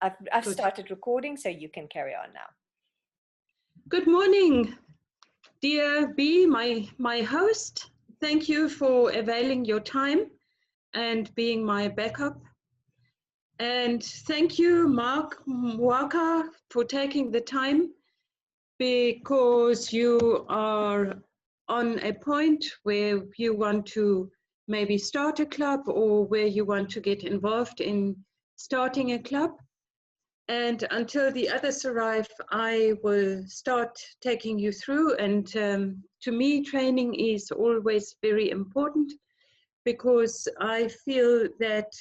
I've started recording, so you can carry on now. Good morning, dear B, my host. Thank you for availing your time and being my backup. And thank you, Mark Mwaka, for taking the time, because you are on a point where you want to maybe start a club or where you want to get involved in starting a club. And until the others arrive, I will start taking you through. And to me, training is always very important, because I feel that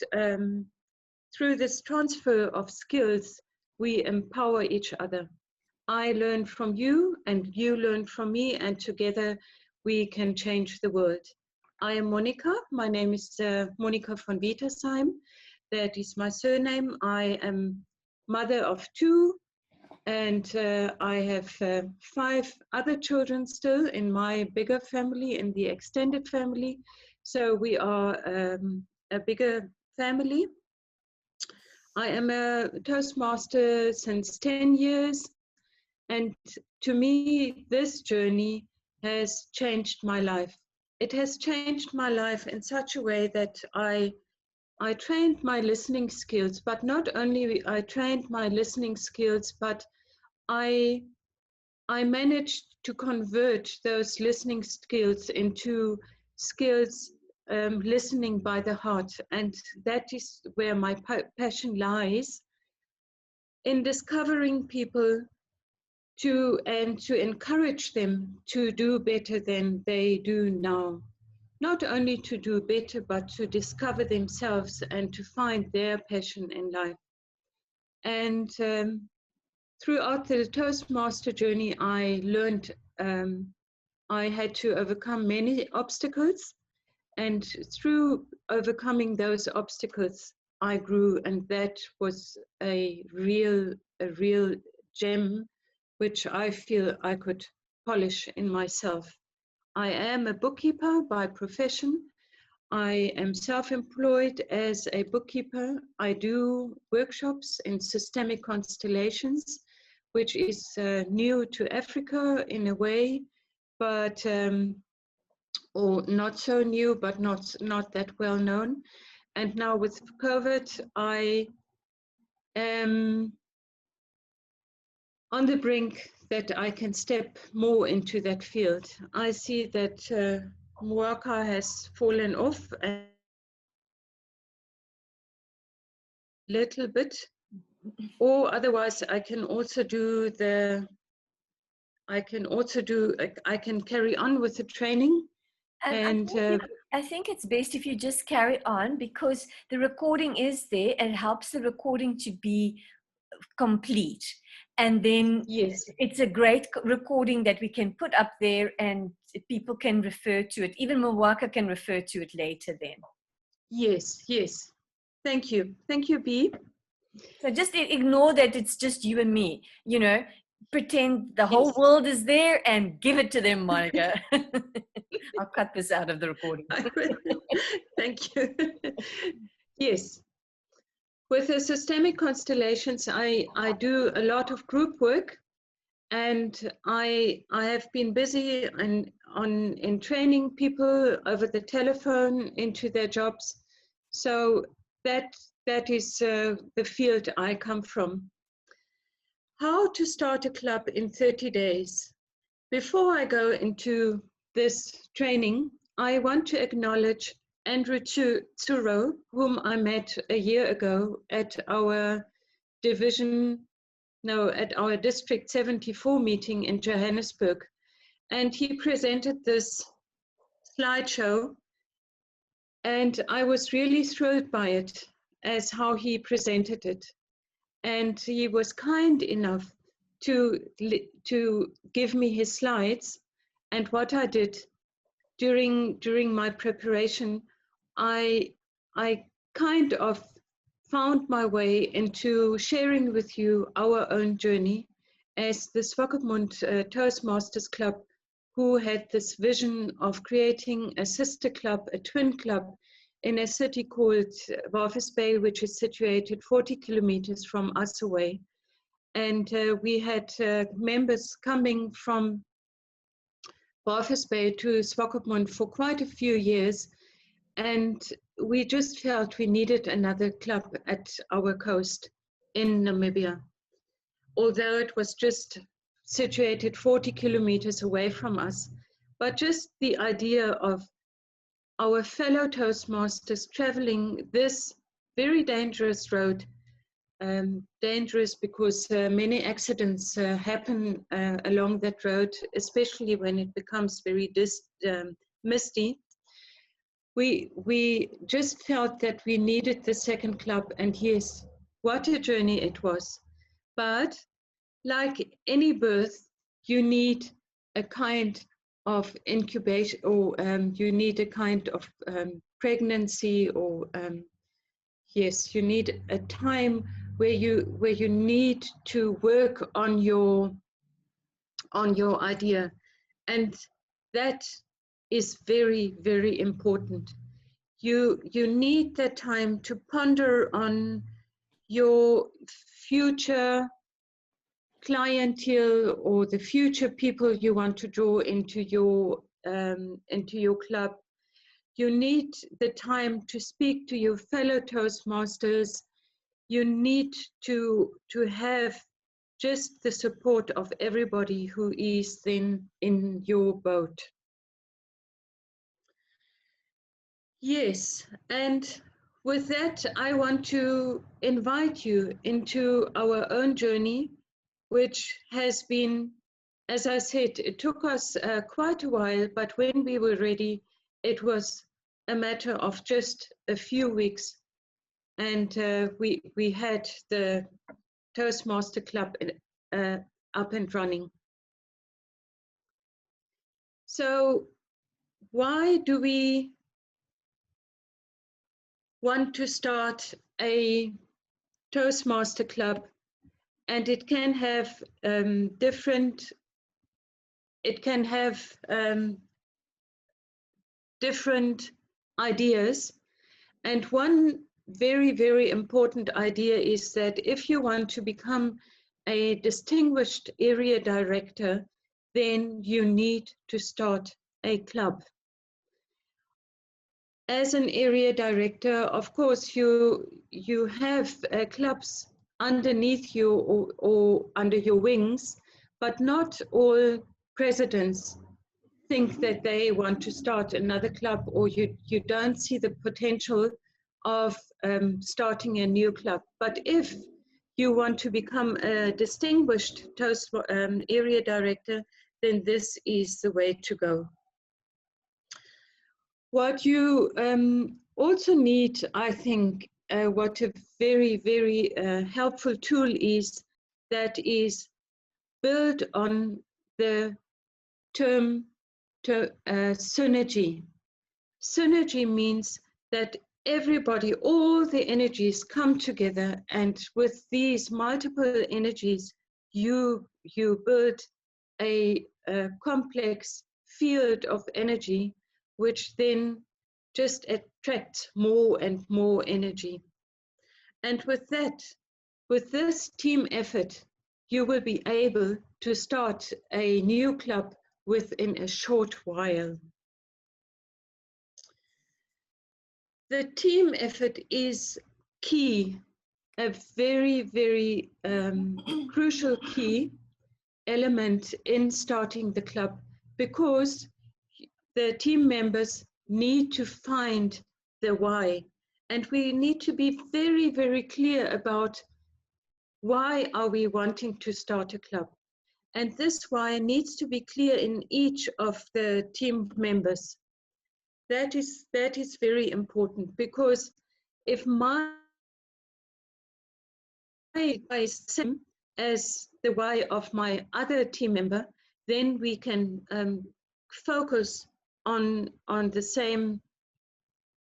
through this transfer of skills, we empower each other. I learn from you and you learn from me, and together we can change the world. I am Monika. My name is Monika von Wietersheim. That is my surname. I am mother of 2, and I have 5 other children still in my bigger family, in the extended family. So we are a bigger family. I am a Toastmaster since 10 years. And to me, this journey has changed my life. It has changed my life in such a way that I trained my listening skills, but not only I trained my listening skills, but I managed to convert those listening skills into skills listening by the heart. And that is where my passion lies, in discovering people to encourage them to do better than they do now. Not only to do better, but to discover themselves and to find their passion in life. And throughout the Toastmaster journey, I learned I had to overcome many obstacles. And through overcoming those obstacles, I grew, and that was a real gem, which I feel I could polish in myself. I am a bookkeeper by profession. I am self-employed as a bookkeeper. I do workshops in systemic constellations, which is new to Africa in a way, but or not so new, but not that well known. And now with COVID, I am on the brink that I can step more into that field. I see that Mwaka has fallen off a little bit, or otherwise I can also do I can carry on with the training. And I think it's best if you just carry on, because the recording is there and it helps the recording to be complete. And then yes, it's a great recording that we can put up there and people can refer to it. Even Mwaka can refer to it later then. Yes. Thank you, B. So just ignore that it's just you and me, pretend the whole world is there and give it to them, Monika. I'll cut this out of the recording. Thank you. Yes. With the systemic constellations, I do a lot of group work, and I have been busy in training people over the telephone into their jobs. So that is the field I come from. How to start a club in 30 days. Before I go into this training, I want to acknowledge Andrew Tsuro, whom I met a year ago at our District 74 meeting in Johannesburg. And he presented this slideshow, and I was really thrilled by it, as how he presented it. And he was kind enough to give me his slides. And what I did during my preparation, I kind of found my way into sharing with you our own journey as the Swakopmund Toastmasters Club, who had this vision of creating a sister club, a twin club in a city called Walvis Bay, which is situated 40 kilometers from us away. And we had members coming from Walvis Bay to Swakopmund for quite a few years. And we just felt we needed another club at our coast in Namibia. Although it was just situated 40 kilometers away from us. But just the idea of our fellow Toastmasters traveling this very dangerous road, dangerous because many accidents happen along that road, especially when it becomes very misty. We just felt that we needed the second club, and yes, what a journey it was. But like any birth, you need a kind of incubation, or you need a kind of pregnancy, or yes, you need a time where you need to work on your idea, and that is very, very important. You need that time to ponder on your future clientele or the future people you want to draw into your club. You need the time to speak to your fellow Toastmasters. You need to have just the support of everybody who is then in your boat. Yes, and with that, I want to invite you into our own journey, which has been, as I said, it took us quite a while, but when we were ready, it was a matter of just a few weeks. And we had the Toastmaster Club up and running. So why do we want to start a Toastmaster Club? And it can have different ideas. And one very, very important idea is that if you want to become a distinguished area director, then you need to start a club. As an area director, of course, you have clubs underneath you or under your wings, but not all presidents think that they want to start another club, or you don't see the potential of starting a new club. But if you want to become a distinguished area director, then this is the way to go. What you also need, I think, what a very, very helpful tool is, that is built on the term synergy. Synergy means that everybody, all the energies come together, and with these multiple energies, you build a complex field of energy, which then just attracts more and more energy. And with that, with this team effort, you will be able to start a new club within a short while. The team effort is key, a very, very crucial key element in starting the club, because the team members need to find the why. And we need to be very, very clear about why are we wanting to start a club. And this why needs to be clear in each of the team members. That is very important, because if my why is the same as the why of my other team member, then we can focus on the same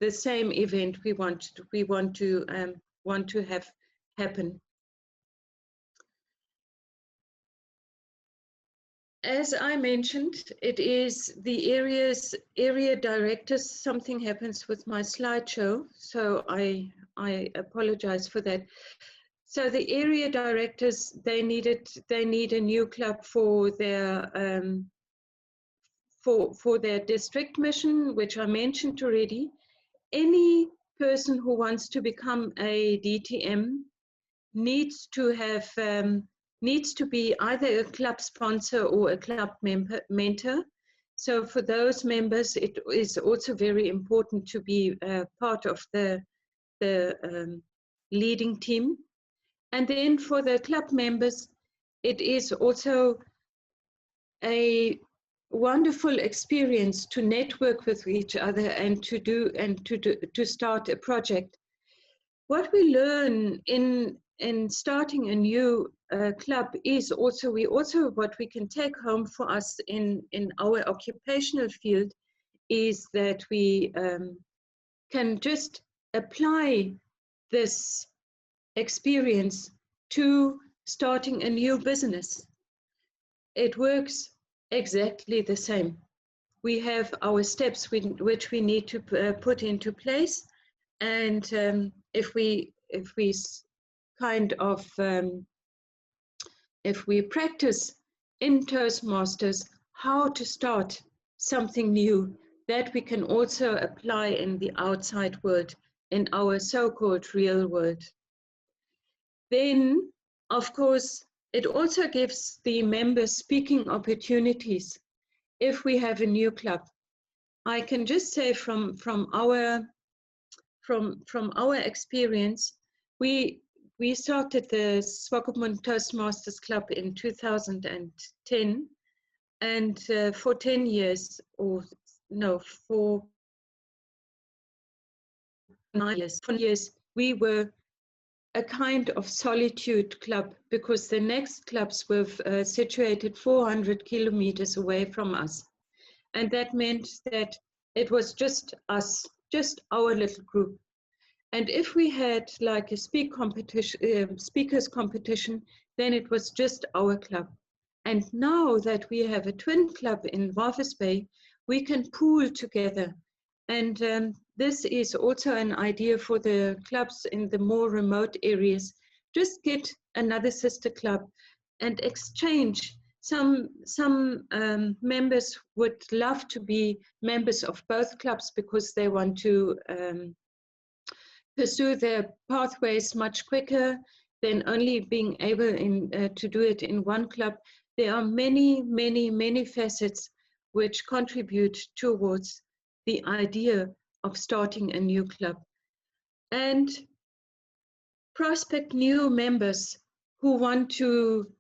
event we want to have happen. As I mentioned, it is the area directors. Something happens with my slideshow, so I apologize for that. So the area directors, they need a new club for their for their district mission, which I mentioned already. Any person who wants to become a DTM needs to be either a club sponsor or a club mentor. So for those members, it is also very important to be part of the leading team. And then for the club members, it is also a wonderful experience to network with each other and to start a project. What we learn in starting a new club is also what we can take home for us in our occupational field is that we can just apply this experience to starting a new business. It works exactly the same. We have our steps which we need to put into place, and if we practice in Toastmasters how to start something new, that we can also apply in the outside world, in our so-called real world. Then, of course, it also gives the members speaking opportunities. If we have a new club, I can just say from our experience, we started the Swakopmund Toastmasters Club in 2010, and for 10 years, or no, for 9 years, we were a kind of solitude club, because the next clubs were situated 400 kilometers away from us. And that meant that it was just us, just our little group. And if we had like a speakers competition, then it was just our club. And now that we have a twin club in Walvis Bay, we can pool together. And this is also an idea for the clubs in the more remote areas. Just get another sister club and exchange. Some members would love to be members of both clubs because they want to pursue their pathways much quicker than only being able to do it in one club. There are many, many, many facets which contribute towards the idea of starting a new club. And prospect new members who want to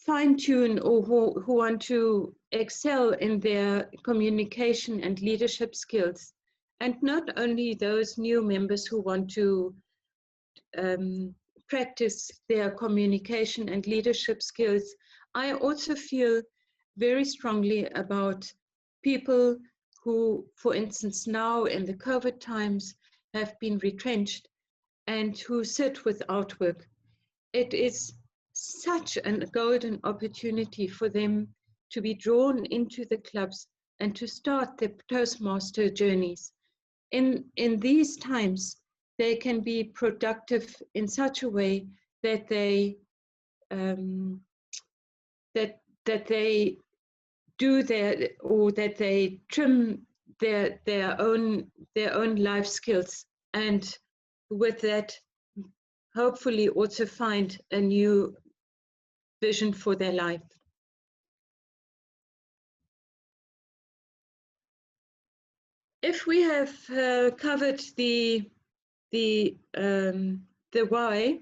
fine-tune or who want to excel in their communication and leadership skills. And not only those new members who want to practice their communication and leadership skills. I also feel very strongly about people who, for instance, now in the COVID times have been retrenched and who sit without work. It is such a golden opportunity for them to be drawn into the clubs and to start their Toastmaster journeys. In these times, they can be productive in such a way that they that they do their, or that they trim their own life skills, and with that hopefully also find a new vision for their life. If we have covered the why,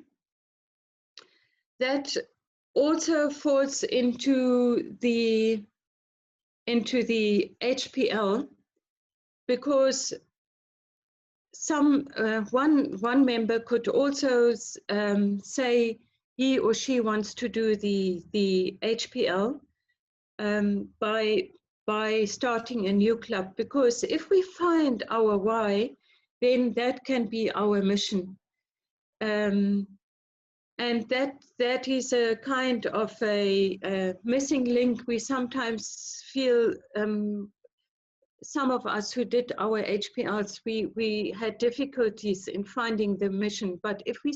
that also falls into the HPL, because one member could also say he or she wants to do the HPL by starting a new club, because if we find our why, then that can be our mission. And And that is a kind of a missing link. We sometimes feel, some of us who did our HPLs, we had difficulties in finding the mission. But if we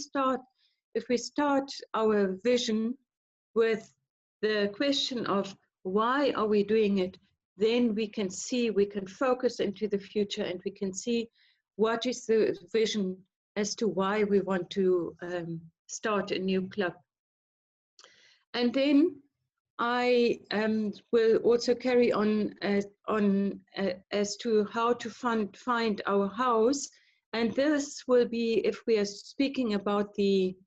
start our vision with the question of why are we doing it, then we can focus into the future, and we can see what is the vision as to why we want to start a new club. And then I will also carry on as to how to find our house. And this will be, if we are speaking about the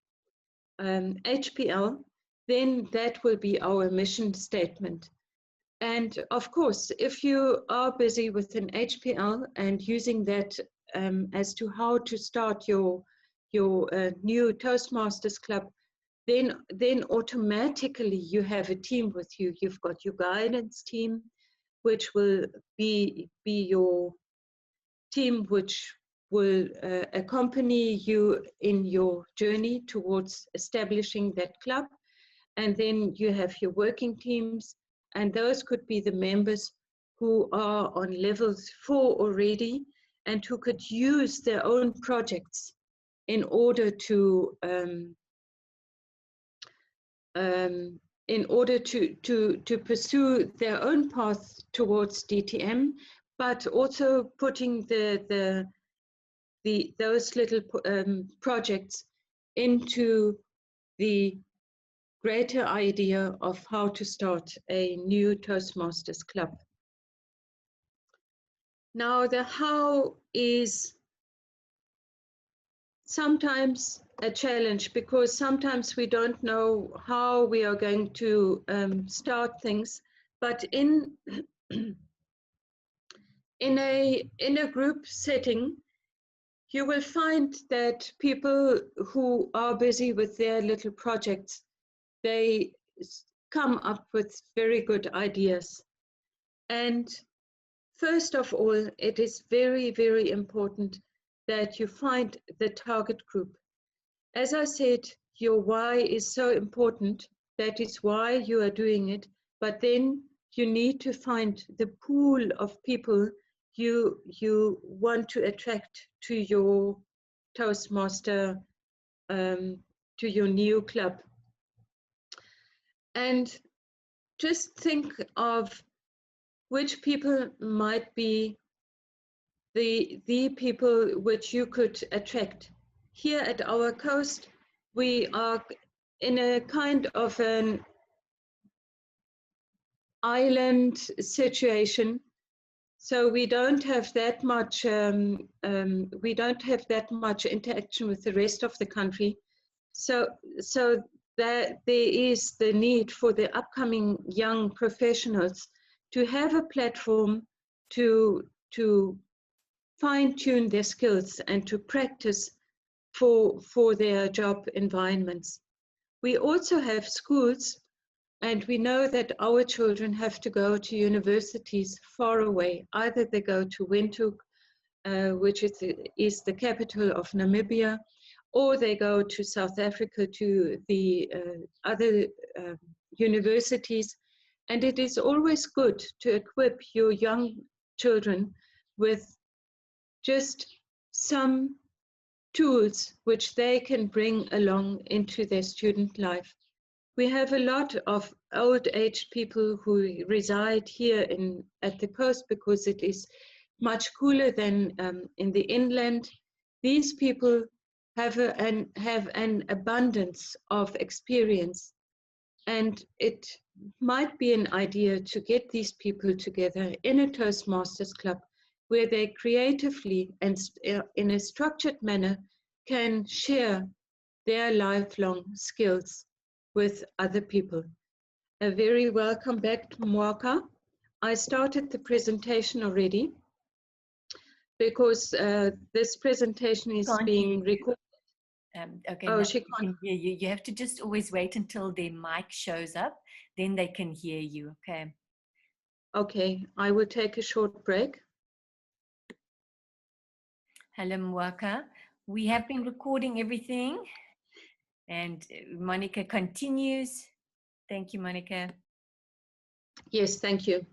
HPL, then that will be our mission statement. And of course, if you are busy with an HPL and using that as to how to start your new Toastmasters club, then automatically you have a team with you. You've got your guidance team, which will be your team which will accompany you in your journey towards establishing that club. And then you have your working teams, and those could be the members who are on level 4 already and who could use their own projects in order to pursue their own path towards DTM, but also putting those little projects into the greater idea of how to start a new Toastmasters club. Now, the how is sometimes a challenge, because sometimes we don't know how we are going to start things. But in a group setting, you will find that people who are busy with their little projects, they come up with very good ideas. And first of all, it is very, very important that you find the target group. As I said, your why is so important. That is why you are doing it. But then you need to find the pool of people you want to attract to your Toastmaster, to your new club. And just think of which people might be the people which you could attract. Here at our coast, we are in a kind of an island situation, so we don't have that much interaction with the rest of the country. So there is the need for the upcoming young professionals to have a platform to fine-tune their skills and to practice for their job environments. We also have schools, and we know that our children have to go to universities far away. Either they go to Windhoek, which is the capital of Namibia, or they go to South Africa to the other universities. And it is always good to equip your young children with just some tools which they can bring along into their student life. We have a lot of old-aged people who reside here at the coast because it is much cooler than in the inland. These people have an abundance of experience, and it might be an idea to get these people together in a Toastmasters club where they creatively and in a structured manner can share their lifelong skills with other people. A very welcome back to Monika. I started the presentation already because this presentation is being recorded. Okay, oh, now she they can hear you. You have to just always wait until their mic shows up, then they can hear you, okay? Okay, I will take a short break. Hello, Monika. We have been recording everything. And Monika continues. Thank you, Monika. Yes, thank you.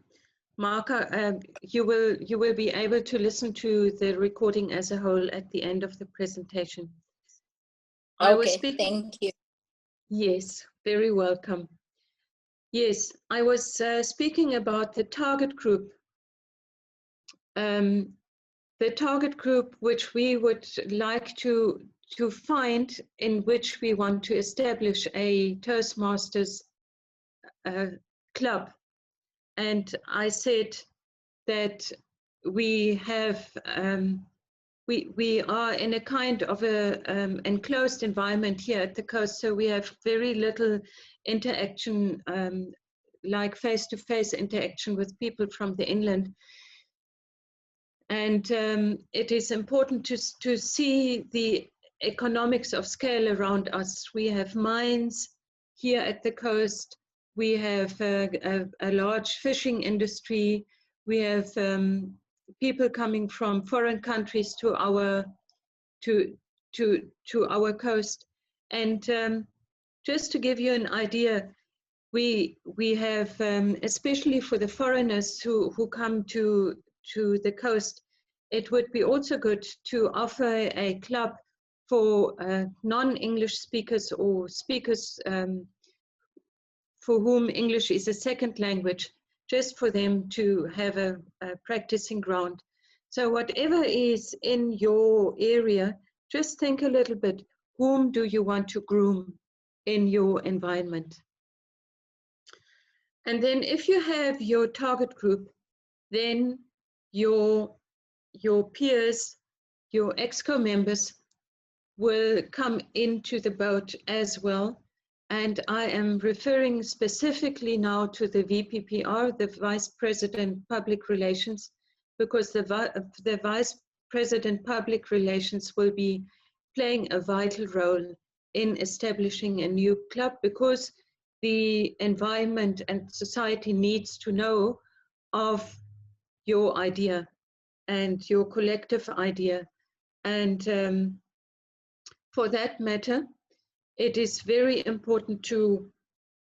Marka, you will be able to listen to the recording as a whole at the end of the presentation. Okay, thank you. Yes, very welcome. Yes, I was speaking about the target group. The target group which we would like to find, in which we want to establish a Toastmasters club. And I said that we have we are in a kind of a enclosed environment here at the coast, so we have very little interaction, like face-to-face interaction with people from the inland. And it is important to see the economics of scale around us. We have mines here at the coast. We have a large fishing industry. We have people coming from foreign countries to our coast. And just to give you an idea, we have, especially for the foreigners who come to the coast, it would be also good to offer a club for non-English speakers or speakers for whom English is a second language, just for them to have a practicing ground. So whatever is in your area, just think a little bit, whom do you want to groom in your environment? And then if you have your target group, then your peers, your EXCO members will come into the boat as well. And I am referring specifically now to the VPPR, the Vice President Public Relations, because the Vice President Public Relations will be playing a vital role in establishing a new club, because the environment and society needs to know of your idea and your collective idea. And for that matter, it is very important to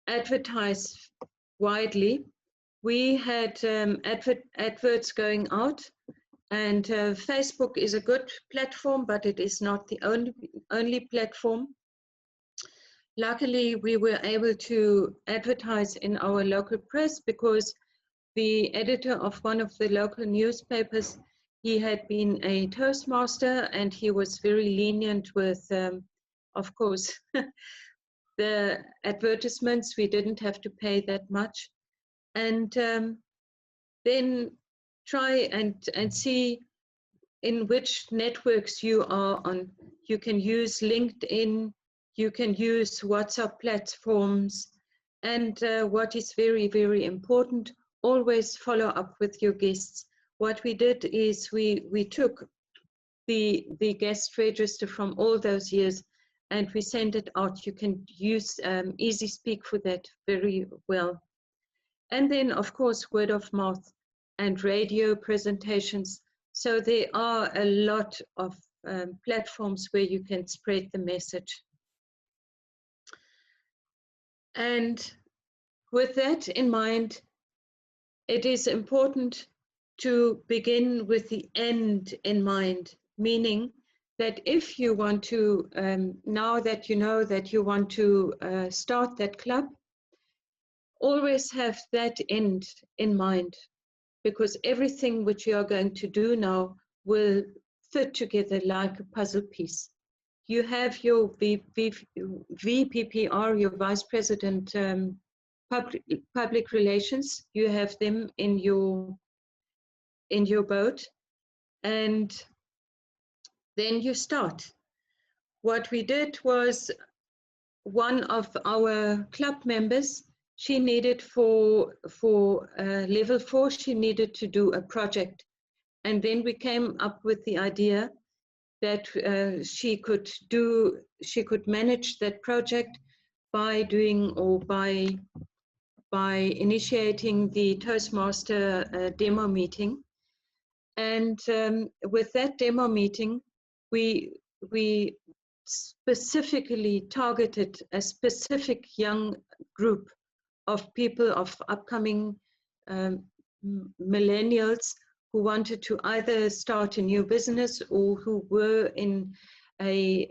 advertise widely. We had adverts going out, and Facebook is a good platform, but it is not the only platform. Luckily, we were able to advertise in our local press, because the editor of one of the local newspapers, he had been a Toastmaster, and he was very lenient with, of course, the advertisements. We didn't have to pay that much. And then try and see in which networks you are on. You can use LinkedIn, you can use WhatsApp platforms, and what is very, very important, always follow up with your guests. What we did is we took the guest register from all those years, and we sent it out. You can use Easy Speak for that very well. And then, of course, word of mouth and radio presentations. So there are a lot of platforms where you can spread the message. And with that in mind, it is important to begin with the end in mind, meaning that if you want to, now that you know that you want to start that club, always have that end in mind, because everything which you are going to do now will fit together like a puzzle piece. You have your VPPR, your Vice President Public Relations, you have them in your boat, and then you start. What we did was, one of our club members, she needed for level 4, she needed to do a project. And then we came up with the idea that she could manage that project by doing, or by initiating the Toastmaster demo meeting. And with that demo meeting, we specifically targeted a specific young group of people, of upcoming millennials who wanted to either start a new business or who were in a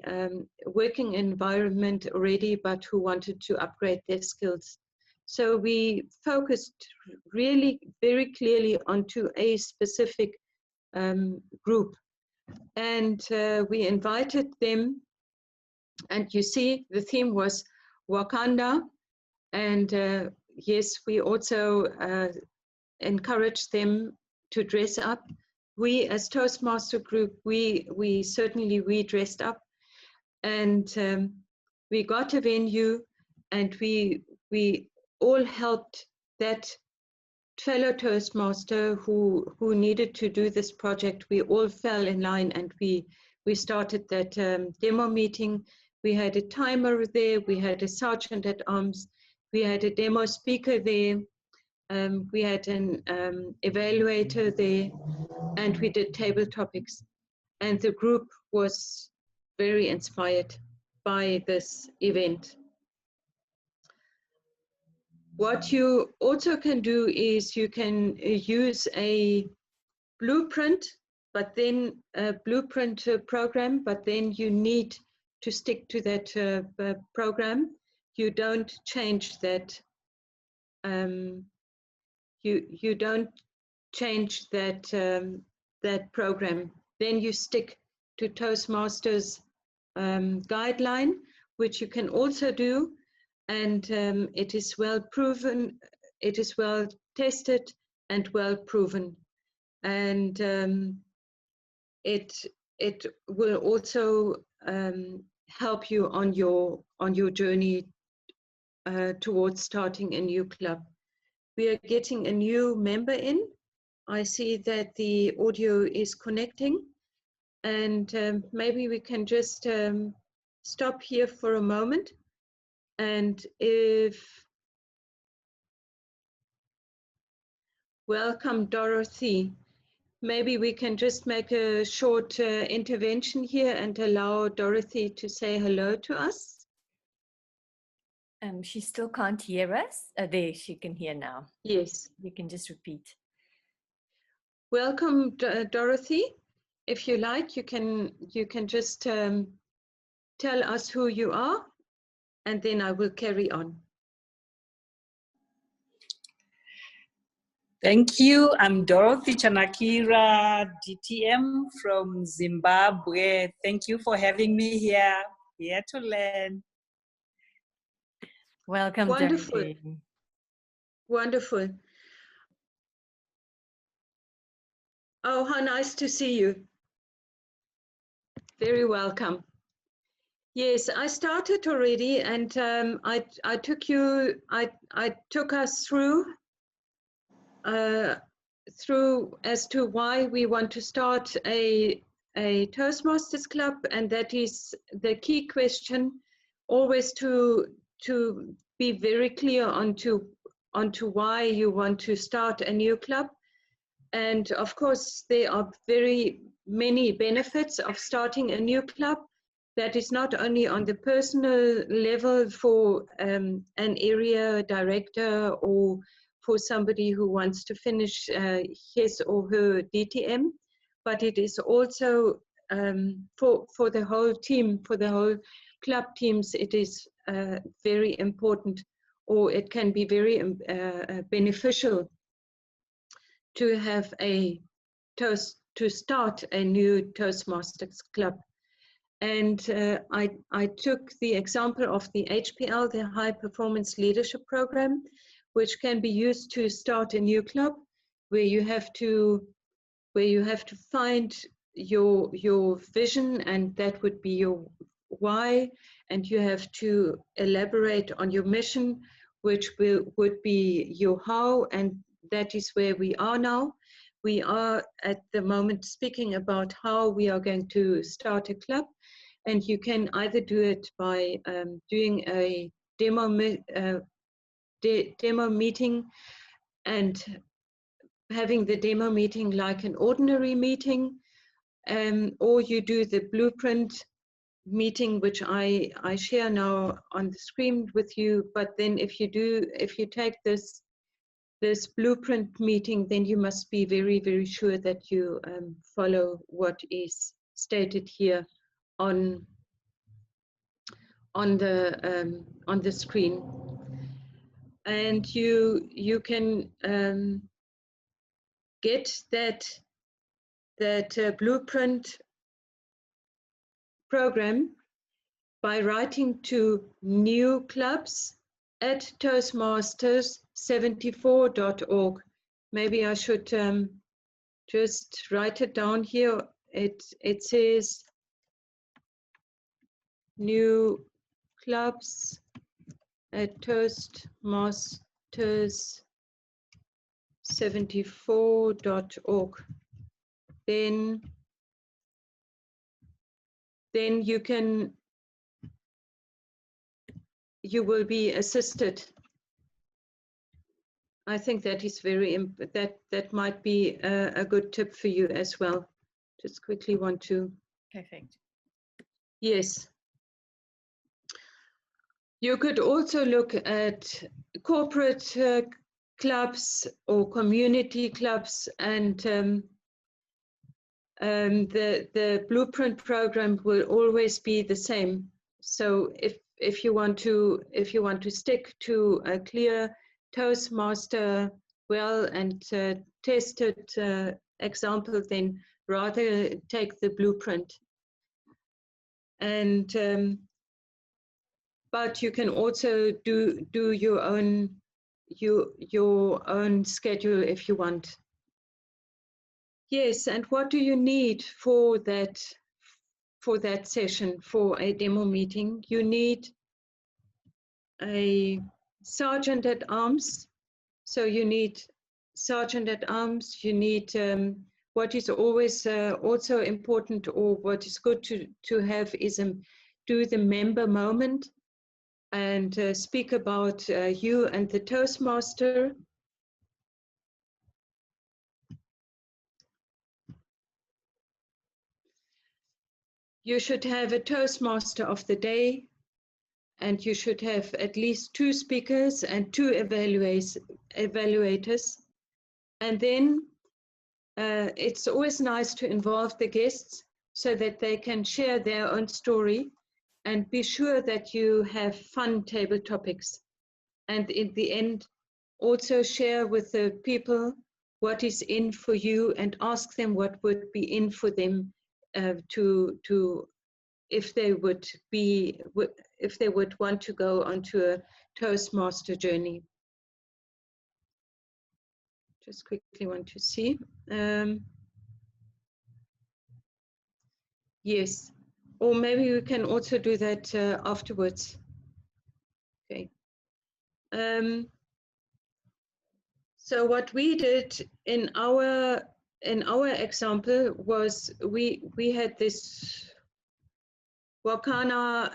working environment already, but who wanted to upgrade their skills. So we focused really very clearly onto a specific group, and we invited them, and you see the theme was Wakanda, and yes, we also encouraged them to dress up. We as Toastmaster group, we certainly dressed up, and we got a venue, and we all helped that fellow Toastmaster who needed to do this project. We all fell in line, and we started that demo meeting. We had a timer there, we had a sergeant at arms, we had a demo speaker there, we had an evaluator there, and we did table topics. And the group was very inspired by this event. What you also can do is you can use a blueprint, but then a blueprint program, but then you need to stick to that program. You don't change that. You don't change that program. Then you stick to Toastmasters guideline, which you can also do, and it is well proven, it is well tested and well proven, and it will also help you on your journey towards starting a new club. We are getting a new member in. I see that the audio is connecting, and maybe we can just stop here for a moment. And welcome, Dorothy. Maybe we can just make a short intervention here and allow Dorothy to say hello to us. She still can't hear us. There, she can hear now. Yes. You can just repeat. Welcome, Dorothy. If you like, you can just tell us who you are, and then I will carry on. Thank you. I'm Dorothy Chanakira, DTM from Zimbabwe. Thank you for having me here to learn. Welcome, Wonderful. Dorothy. Wonderful. Oh, how nice to see you. Very welcome. Yes, I started already, and I took us through as to why we want to start a Toastmasters club, and that is the key question, always to be very clear onto why you want to start a new club. And of course, there are very many benefits of starting a new club. That is not only on the personal level for an area director or for somebody who wants to finish his or her DTM, but it is also for the whole team, for the whole club teams. It is very important, or it can be very beneficial to have to start a new Toastmasters club. And I took the example of the HPL, the High Performance Leadership Program, which can be used to start a new club, where you have to find your vision, and that would be your why, and you have to elaborate on your mission, which would be your how, and that is where we are now. We are at the moment speaking about how we are going to start a club, and you can either do it by doing a demo meeting and having the demo meeting like an ordinary meeting, or you do the blueprint meeting which I share now on the screen with you. But then if you take this blueprint meeting, then you must be very, very sure that you follow what is stated here on the screen. And you can get that blueprint program by writing to new clubs at toastmasters74.org. Maybe I should just write it down here. It says new clubs at toastmasters74.org. Then you will be assisted. I think that is that might be a good tip for you as well. Just quickly want to. Perfect. Yes. You could also look at corporate clubs or community clubs, and the blueprint program will always be the same. So if you want to stick to a clear Toastmaster well and tested example, then rather take the blueprint. And but you can also do your own schedule if you want. Yes, and what do you need for that session, for a demo meeting? You need a sergeant at arms. So you need sergeant at arms. You need what is always also important, or what is good to have, is do the member moment and speak about you and the Toastmaster. You should have a Toastmaster of the day, and you should have at least 2 speakers and 2 evaluators. And then it's always nice to involve the guests so that they can share their own story, and be sure that you have fun table topics. And in the end, also share with the people what is in for you, and ask them what would be in for them if they would want to go onto a Toastmaster journey. Just quickly want to see. Yes, or maybe we can also do that afterwards. Okay. So what we did in our example was we had this Wakana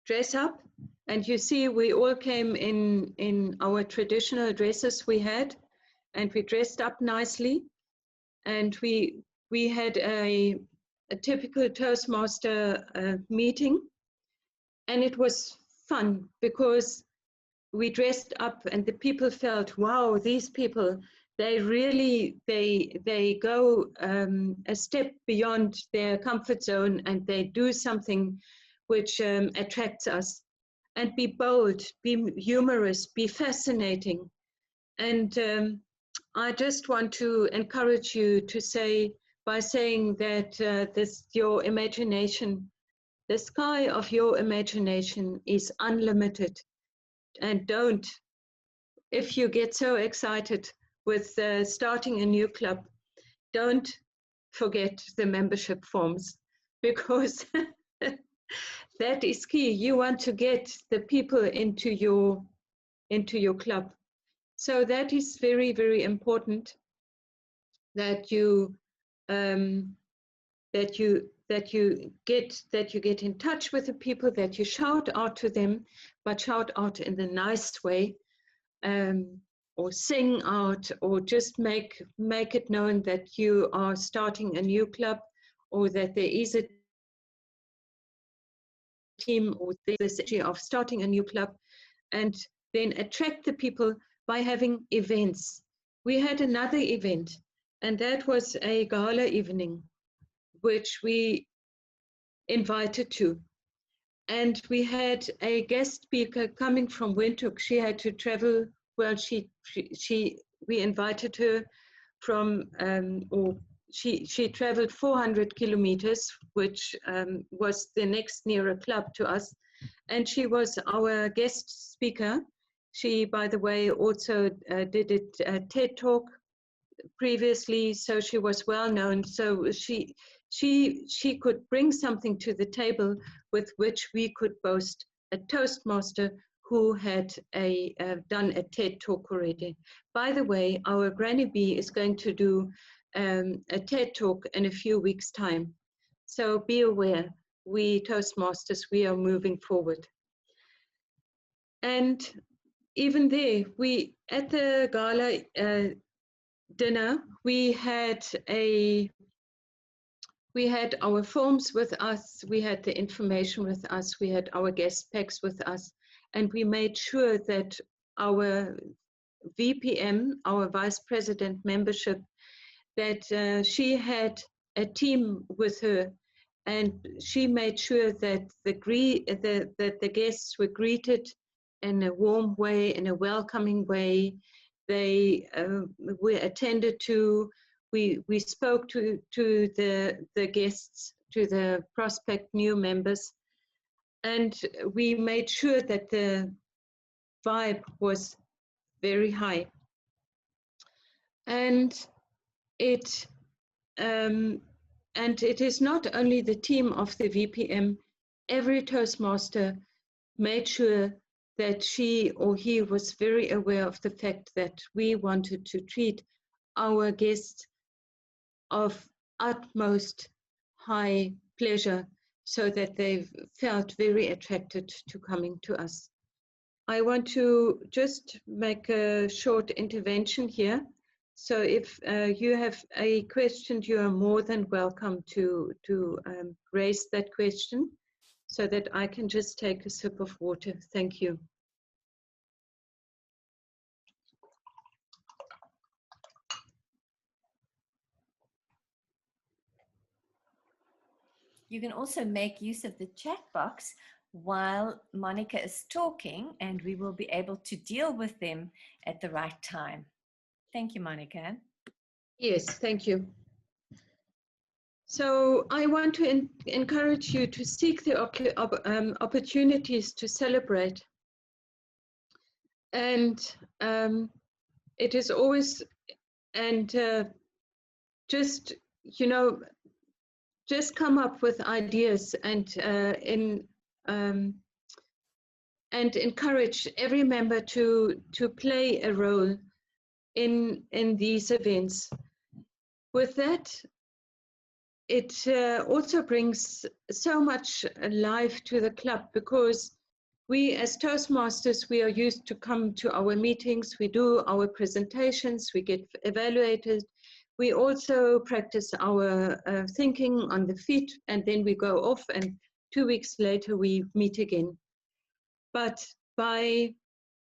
dress up, and you see we all came in our traditional dresses we had, and we dressed up nicely, and we had a typical Toastmaster meeting, and it was fun because we dressed up and the people felt, wow, these people, they really, they go a step beyond their comfort zone, and they do something which attracts us. And be bold, be humorous, be fascinating. And I just want to encourage you to say, by saying that your imagination, the sky of your imagination is unlimited. And don't, if you get so excited with starting a new club, don't forget the membership forms, because that is key. You want to get the people into your club. So that is very, very important, that you get in touch with the people, that you shout out to them, but shout out in the nice way, or sing out, or just make it known that you are starting a new club, or that there is a team or there's a of starting a new club, and then attract the people by having events. We had another event, and that was a gala evening, which we invited to. And we had a guest speaker coming from Windhoek. She had to travel. Well, we invited her from, she traveled 400 kilometers, which was the next nearer club to us. And she was our guest speaker. She, by the way, also did a TED Talk previously, so she was well known. So she could bring something to the table with which we could boast a Toastmaster who had done a TED Talk already. By the way, our Granny Bee is going to do a TED Talk in a few weeks' time. So be aware, we Toastmasters, we are moving forward. And even there, at the gala dinner, we had our forms with us, we had the information with us, we had our guest packs with us, and we made sure that our VPM, our Vice President membership, that she had a team with her, and she made sure that the guests were greeted in a warm way, in a welcoming way. They were attended to. We spoke to the guests, to the prospect new members, and we made sure that the vibe was very high. And it is not only the team of the VPM. Every Toastmaster made sure that she or he was very aware of the fact that we wanted to treat our guests of utmost high pleasure, so that they felt very attracted to coming to us. I want to just make a short intervention here. So if you have a question, you are more than welcome to raise that question, so that I can just take a sip of water. Thank you. You can also make use of the chat box while Monika is talking, and we will be able to deal with them at the right time. Thank you, Monika. Yes, thank you. So I want to encourage you to seek the opportunities to celebrate. And it is always, and just, you know, just come up with ideas and encourage every member to play a role in these events. With that, it also brings so much life to the club, because we as Toastmasters, we are used to come to our meetings, we do our presentations, we get evaluated. We also practice our thinking on the feet, and then we go off, and 2 weeks later we meet again. But by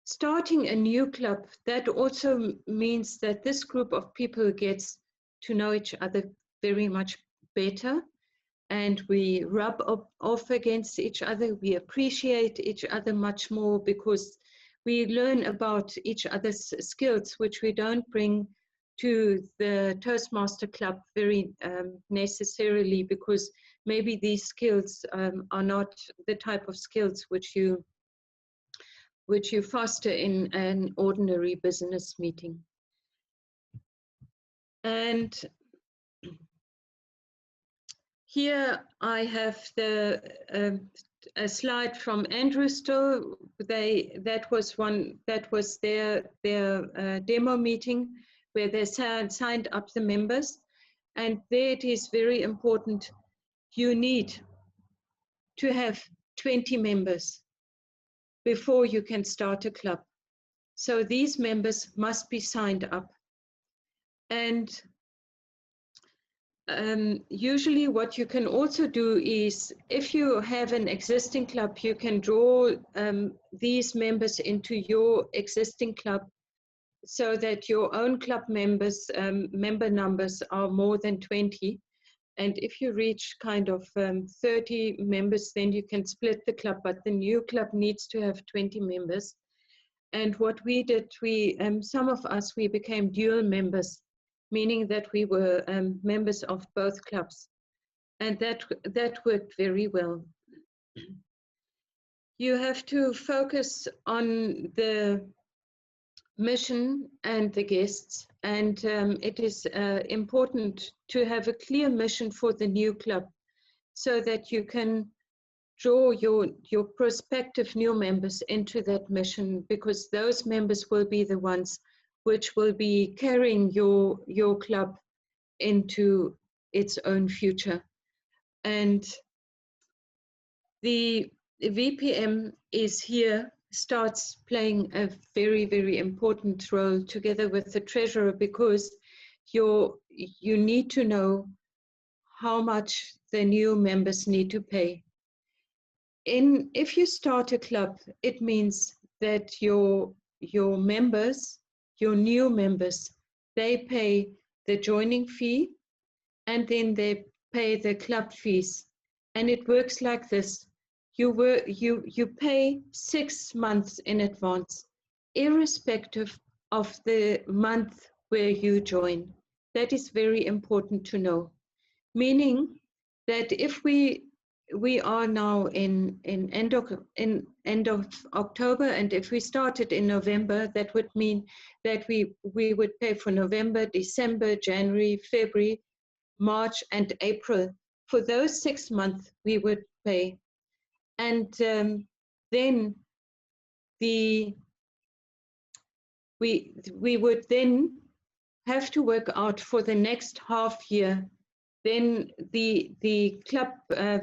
starting a new club, that also means that this group of people gets to know each other very much better, and we rub off against each other. We appreciate each other much more, because we learn about each other's skills, which we don't bring to the Toastmaster Club very necessarily, because maybe these skills are not the type of skills which you foster in an ordinary business meeting. And here I have a slide from Andrew still. That was their demo meeting, where they signed up the members. And there it is very important. You need to have 20 members before you can start a club. So these members must be signed up. And usually what you can also do is, if you have an existing club, you can draw these members into your existing club so that your own club members, member numbers are more than 20. And if you reach kind of 30 members, then you can split the club, but the new club needs to have 20 members. And what we did, some of us, we became dual members, meaning that we were members of both clubs. And that worked very well. You have to focus on the mission and the guests. And it is important to have a clear mission for the new club so that you can draw your prospective new members into that mission, because those members will be the ones which will be carrying your club into its own future. And the VPM is here, starts playing a very, very important role together with the treasurer, because you need to know how much the new members need to pay. If you start a club, it means that your members, your new members, they pay the joining fee, and then they pay the club fees. And it works like this. You pay 6 months in advance, irrespective of the month where you join. That is very important to know. Meaning that if we are now in end of October, and if we started in November, that would mean that we would pay for November, December, January, February, March, and April. For those 6 months, we would pay. And then we would then have to work out for the next half year. Then the club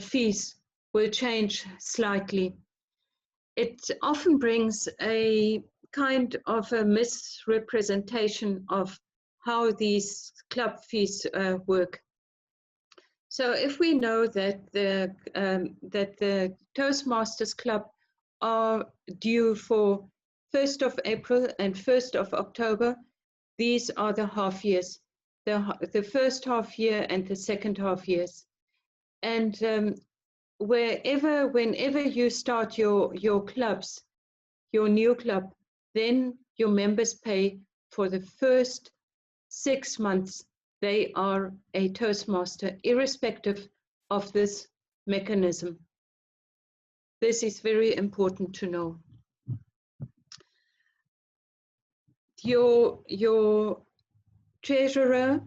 fees will change slightly. It often brings a kind of a misrepresentation of how these club fees work. So if we know that the Toastmasters Club are due for 1st of April and 1st of October, these are the half years. The first half year and the second half years. And whenever you start your clubs, your new club, then your members pay for the first 6 months. They are a Toastmaster, irrespective of this mechanism. This is very important to know. Your treasurer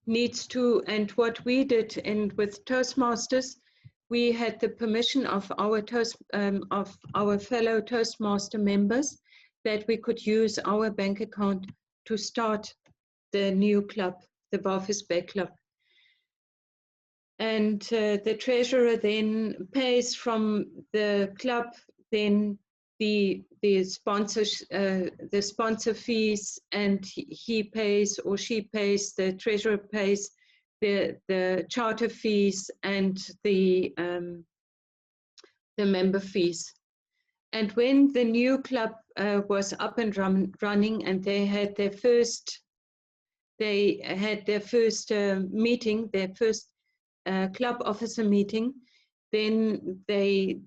needs to, and what we did with Toastmasters, we had the permission of our fellow Toastmaster members that we could use our bank account to start the new club, the Walvis Bay Club. And the treasurer then pays from the club then the sponsor fees, and he pays or she pays, the treasurer pays the charter fees and the member fees. And when the new club was up and running, and they had their first meeting, their first club officer meeting, then they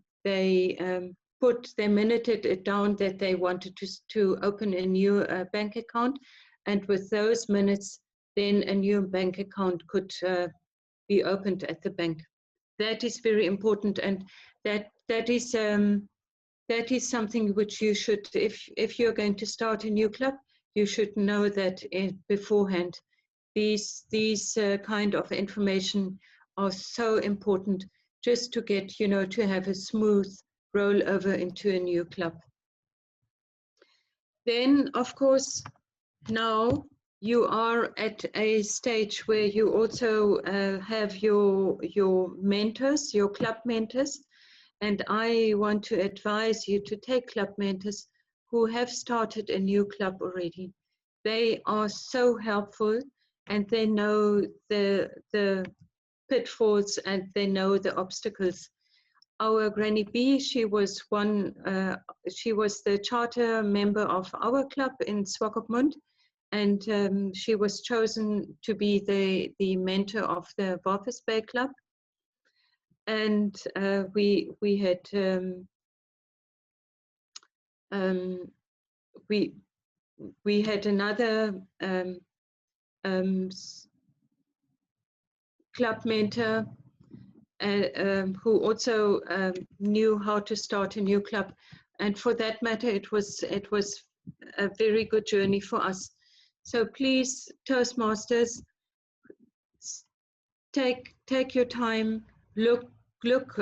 minuted it down that they wanted to open a new bank account, and with those minutes, then a new bank account could be opened at the bank. That is very important, and that is something which you should, if you're going to start a new club, you should know that beforehand. These kind of information are so important, just to get, to have a smooth roll over into a new club. Then, of course, now you are at a stage where you also have your mentors, your club mentors, and I want to advise you to take club mentors who have started a new club already. They are so helpful and they know the pitfalls and they know the obstacles. Our Granny B, she was the charter member of our club in Swakopmund, and she was chosen to be the mentor of the Walvis Bay Club. And we had another club mentor who also knew how to start a new club, and for that matter, it was a very good journey for us. So please, Toastmasters, take your time. Look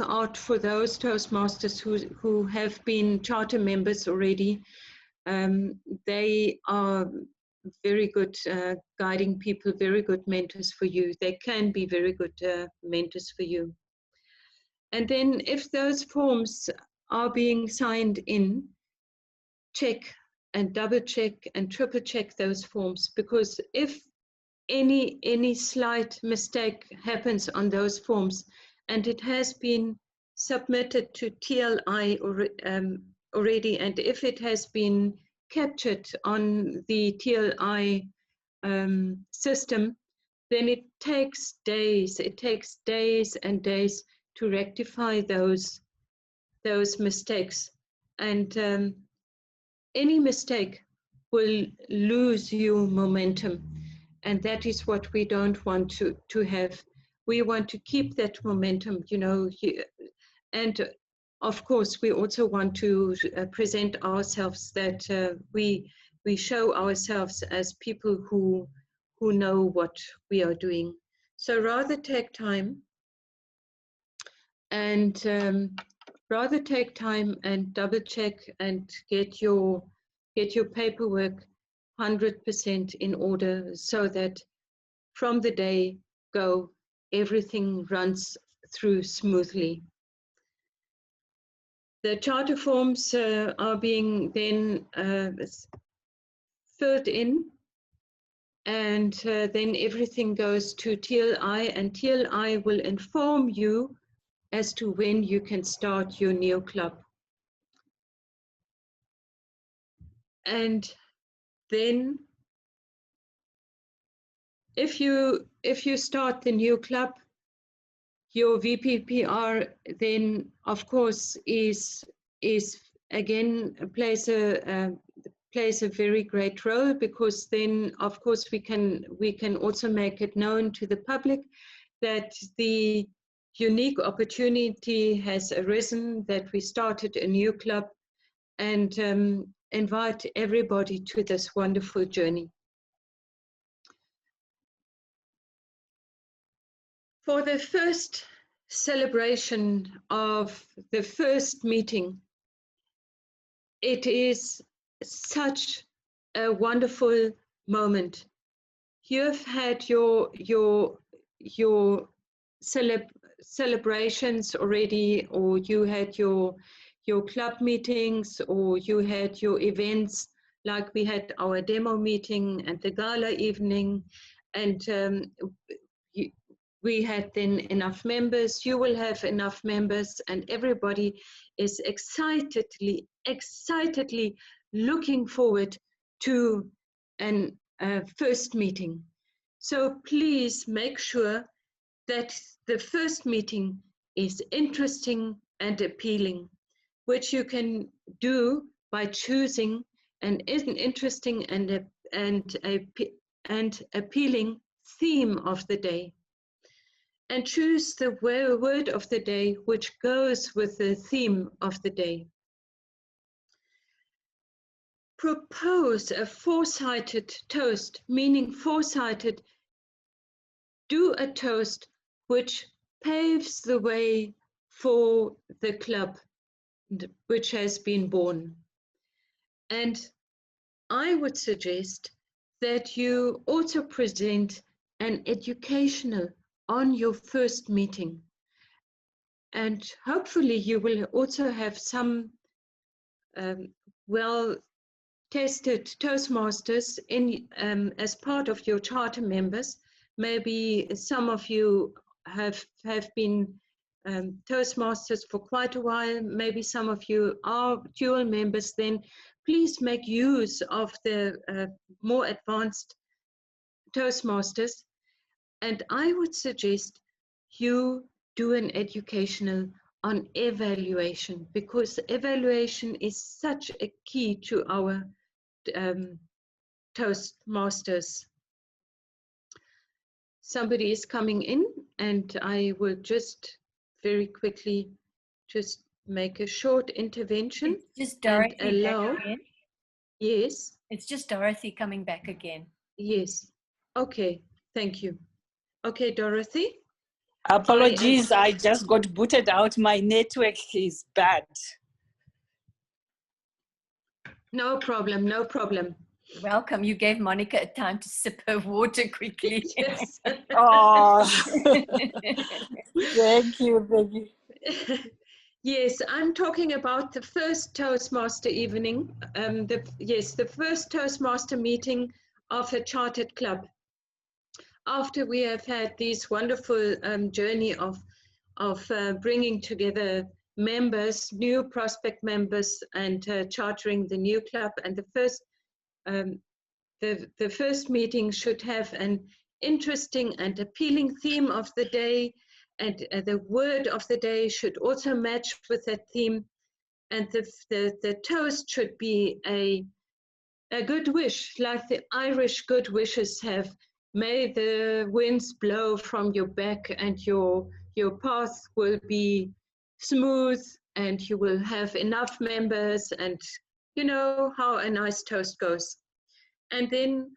out for those Toastmasters who have been charter members already. They are very good guiding people, very good mentors for you. They can be very good mentors for you. And then if those forms are being signed in, check and double check and triple check those forms, because if any slight mistake happens on those forms and it has been submitted to TLI already, and if it has been captured on the TLI system, then it takes days. It takes days and days to rectify those mistakes, and any mistake will lose you momentum, and that is what we don't want to have. We want to keep that momentum, you know, and of course we also want to present ourselves that we show ourselves as people who know what we are doing. So rather take time and double check and get your paperwork 100% in order, so that from the day go everything runs through smoothly. The charter forms are being then filled in, and then everything goes to TLI, and TLI will inform you as to when you can start your new club. And then if you start the new club, your VPPR then of course is again plays a very great role, because then of course we can also make it known to the public that the unique opportunity has arisen, that we started a new club, and invite everybody to this wonderful journey. For the first celebration of the first meeting, it is such a wonderful moment. You have had your celebrations already, or you had your club meetings, or you had your events, like we had our demo meeting and the gala evening, and we had then enough members. You will have enough members, and everybody is excitedly looking forward to a first meeting. So please make sure that the first meeting is interesting and appealing, which you can do by choosing an interesting and appealing theme of the day, and choose the word of the day which goes with the theme of the day. Propose a foresighted toast, meaning foresighted. Do a toast which paves the way for the club which has been born. And I would suggest that you also present an educational on your first meeting. And hopefully you will also have some well tested Toastmasters in as part of your charter members. Maybe some of you have been Toastmasters for quite a while. Maybe some of you are dual members. Then please make use of the more advanced Toastmasters. And I would suggest you do an educational on evaluation, because evaluation is such a key to our Toastmasters. Somebody is coming in, and I will just very quickly just make a short intervention. It's just Dorothy and allow. back again. Yes. It's just Dorothy coming back again. Yes. Okay. Thank you. Okay, Dorothy. Apologies, I just got booted out. My network is bad. No problem, no problem. Welcome. You gave Monica a time to sip her water quickly. Yes. Oh, thank you, thank you. Yes, I'm talking about the first Toastmaster evening. The first Toastmaster meeting of a chartered club. After we have had this wonderful journey of bringing together members, new prospect members, and chartering the new club. And the first meeting should have an interesting and appealing theme of the day, and the word of the day should also match with that theme. And the toast should be a good wish, like the Irish good wishes have. May the winds blow from your back, and your path will be smooth, and you will have enough members, and you know how a nice toast goes. And then,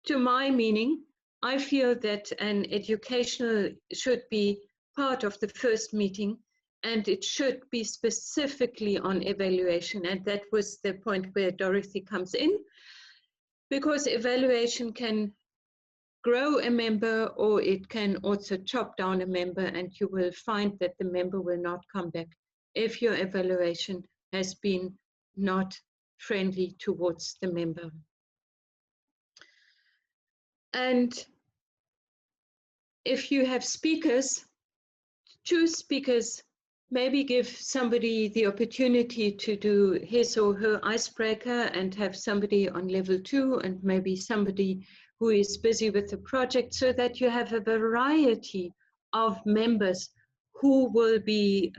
to my meaning, I feel that an educational should be part of the first meeting, and it should be specifically on evaluation. And that was the point where Dorothy comes in, because evaluation can grow a member, or it can also chop down a member, and you will find that the member will not come back if your evaluation has been not friendly towards the member. And if you have speakers, choose speakers. Maybe give somebody the opportunity to do his or her icebreaker, and have somebody on level 2, and maybe somebody who is busy with the project, so that you have a variety of members who will be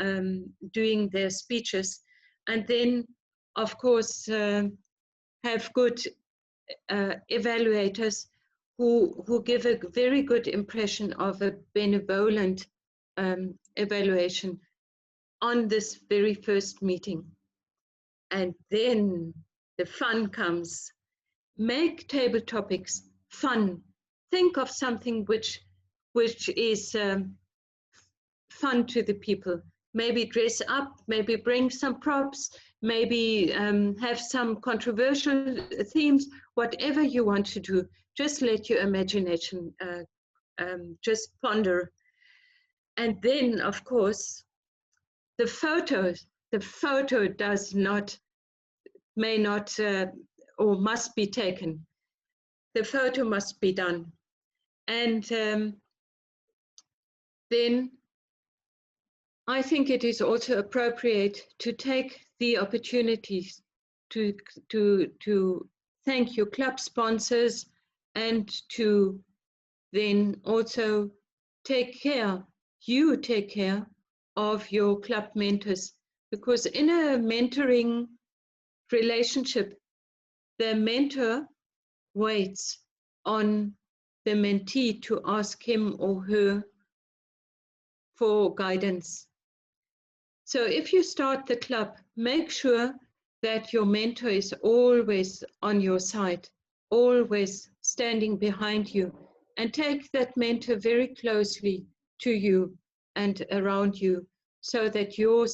doing their speeches. And then, of course, have good evaluators who give a very good impression of a benevolent evaluation on this very first meeting. And then the fun comes. Make table topics fun. Think of something which is fun to the people. Maybe dress up, maybe bring some props, maybe have some controversial themes, whatever you want to do. Just let your imagination just ponder. And then, of course, the photo may not or must be taken. The photo must be done. And then I think it is also appropriate to take the opportunities to thank your club sponsors, and to then also take care of your club mentors, because in a mentoring relationship, the mentor waits on the mentee to ask him or her for guidance. So if you start the club, make sure that your mentor is always on your side, always standing behind you, and take that mentor very closely to you and around you, so that your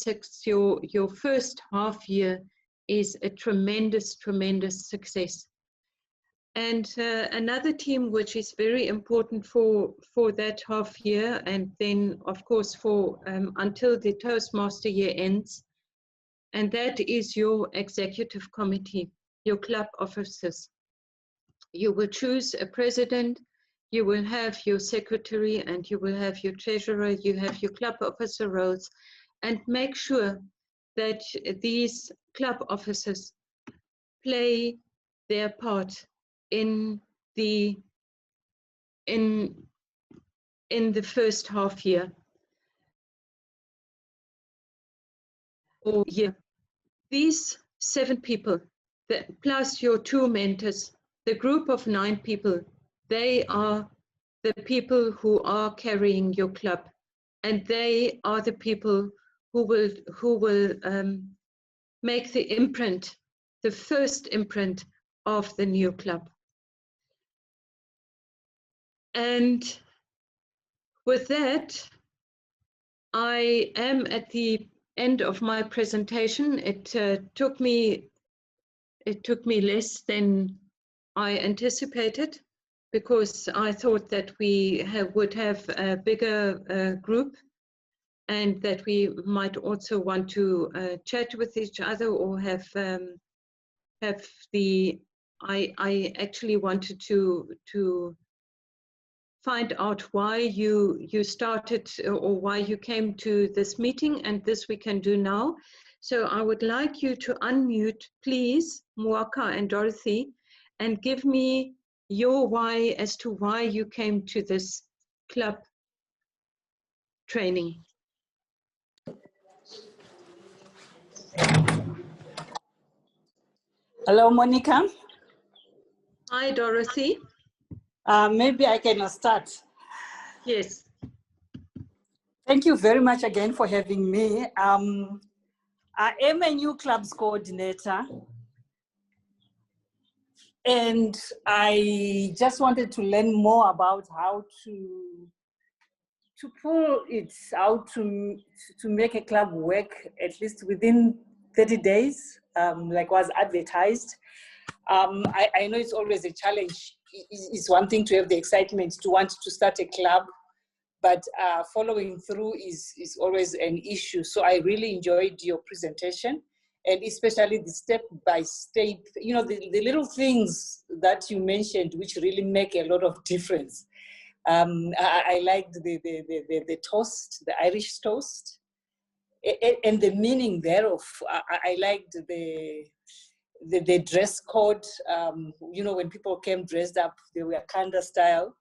first half year is a tremendous, tremendous success. And another team which is very important for that half year, and then of course for until the Toastmaster year ends, and that is your executive committee. your club officers. You will choose a president, you will have your secretary, and you will have your treasurer, you have your club officer roles, and make sure that these club officers play their part in the first half year or year. These 7 people, plus your 2 mentors, the group of 9 people, they are the people who are carrying your club, and they are the people who will make the imprint, the first imprint of the new club. And with that, I am at the end of my presentation. It took me less than I anticipated, because I thought that we would have a bigger group, and that we might also want to chat with each other, or have the. I actually wanted to find out why you started, or why you came to this meeting, and this we can do now. So I would like you to unmute, please, Monika and Dorothy, and give me your why as to why you came to this club training. Hello, Monika. Hi, Dorothy. Maybe I can start. Yes. Thank you very much again for having me. I am a new clubs coordinator, and I just wanted to learn more about how to pull it out, to make a club work at least within 30 days, like was advertised. I know it's always a challenge. It's one thing to have the excitement to want to start a club, but following through is always an issue. So I really enjoyed your presentation, and especially the step-by-step, you know, the little things that you mentioned, which really make a lot of difference. I liked the toast, the Irish toast, and the meaning thereof. I liked the dress code. You know, when people came dressed up, they were Kanda style.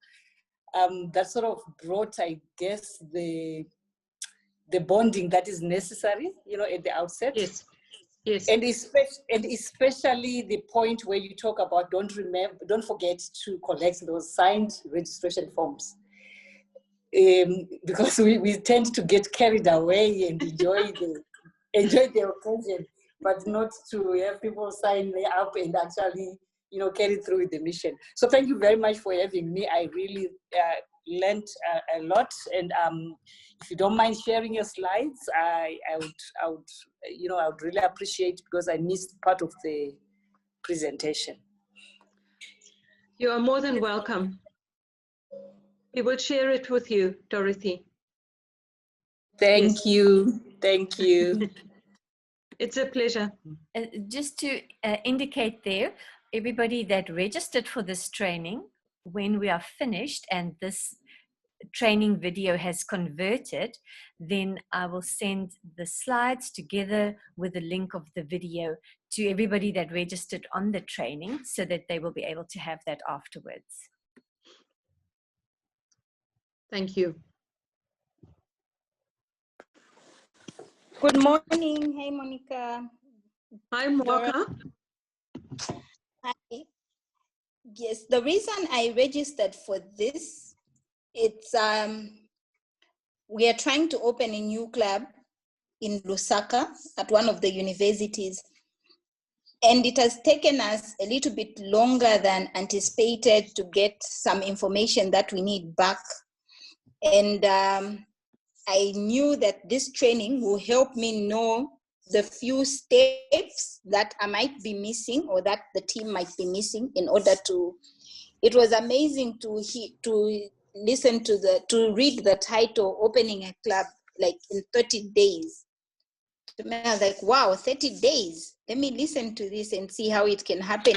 That sort of brought, I guess, the bonding that is necessary, you know, at the outset. Yes. Yes. And especially the point where you talk about don't forget to collect those signed registration forms. Because we tend to get carried away and enjoy the occasion, but not to have people sign up and actually, you know, carry through with the mission. So thank you very much for having me. I really learned a lot, and if you don't mind sharing your slides, I would you know, I would really appreciate, because I missed part of the presentation. You are more than welcome. We will share it with you, Dorothy. Thank you. Thank you. It's a pleasure. Just to indicate there, everybody that registered for this training, when we are finished and this training video has converted, then I will send the slides together with the link of the video to everybody that registered on the training, so that they will be able to have that afterwards. Thank you. Good morning. Hey, Monika. Hi, Monika. Hi. Yes, the reason I registered for this, it's we are trying to open a new club in Lusaka at one of the universities, and it has taken us a little bit longer than anticipated to get some information that we need back. And I knew that this training will help me know the few steps that I might be missing, or that the team might be missing, in order to. It was amazing to listen to read the title, opening a club like in 30 days. to me. I was like, wow, 30 days. Let me listen to this and see how it can happen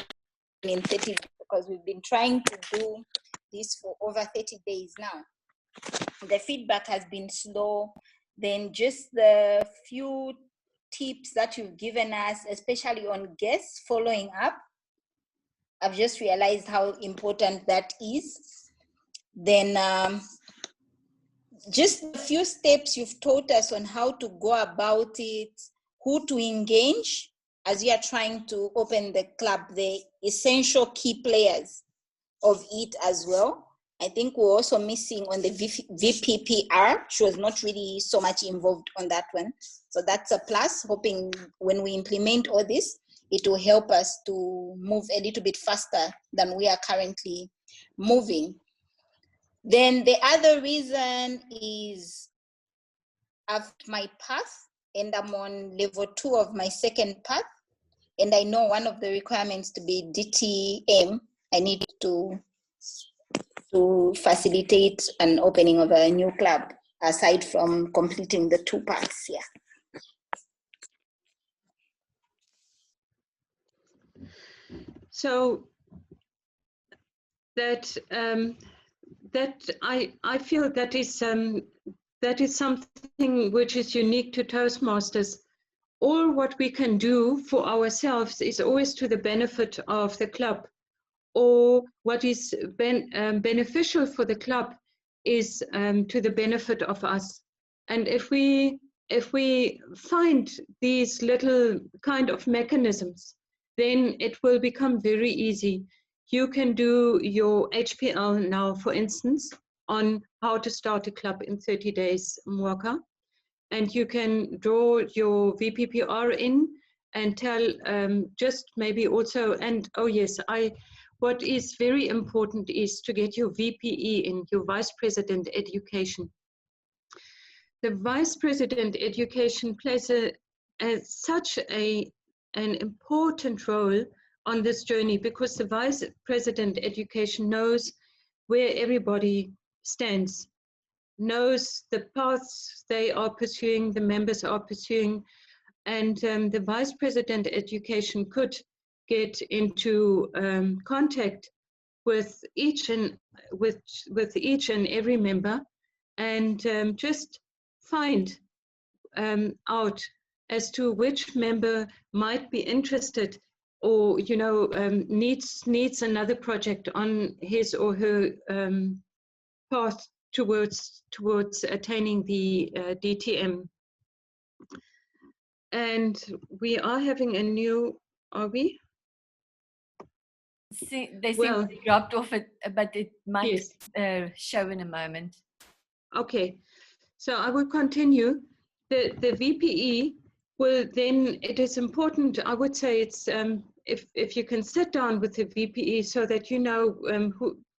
in 30 days, because we've been trying to do this for over 30 days now. The feedback has been slow. Then just the few tips that you've given us, especially on guests following up, I've just realized how important that is. Then just a few steps you've taught us on how to go about it, who to engage as you are trying to open the club, the essential key players of it as well. I think we're also missing on the VPPR. She was not really so much involved on that one. So that's a plus, hoping when we implement all this, it will help us to move a little bit faster than we are currently moving. Then the other reason is I've my path and I'm on level 2 of my second path. And I know one of the requirements to be DTM, I need to facilitate an opening of a new club, aside from completing the 2 parts. Yeah. So that I feel that is something which is unique to Toastmasters. All what we can do for ourselves is always to the benefit of the club, or what is beneficial for the club is to the benefit of us. And if we find these little kind of mechanisms, then it will become very easy. You can do your HPL now, for instance, on how to start a club in 30 days, Mwaka. And you can draw your VPPR in and tell just maybe also, and oh yes, what is very important is to get your VPE in, your Vice President Education. The Vice President Education plays such an important role on this journey, because the Vice President Education knows where everybody stands, knows the paths they are pursuing, the members are pursuing, and the Vice President Education could get into contact with each and every member, and just find out as to which member might be interested, or needs another project on his or her path towards attaining the DTM. And we are having a new, are we? They seem to be dropped off, but it might yes. show in a moment. Okay, so I will continue. The VPE will then, it is important, I would say it's, if you can sit down with the VPE so that you know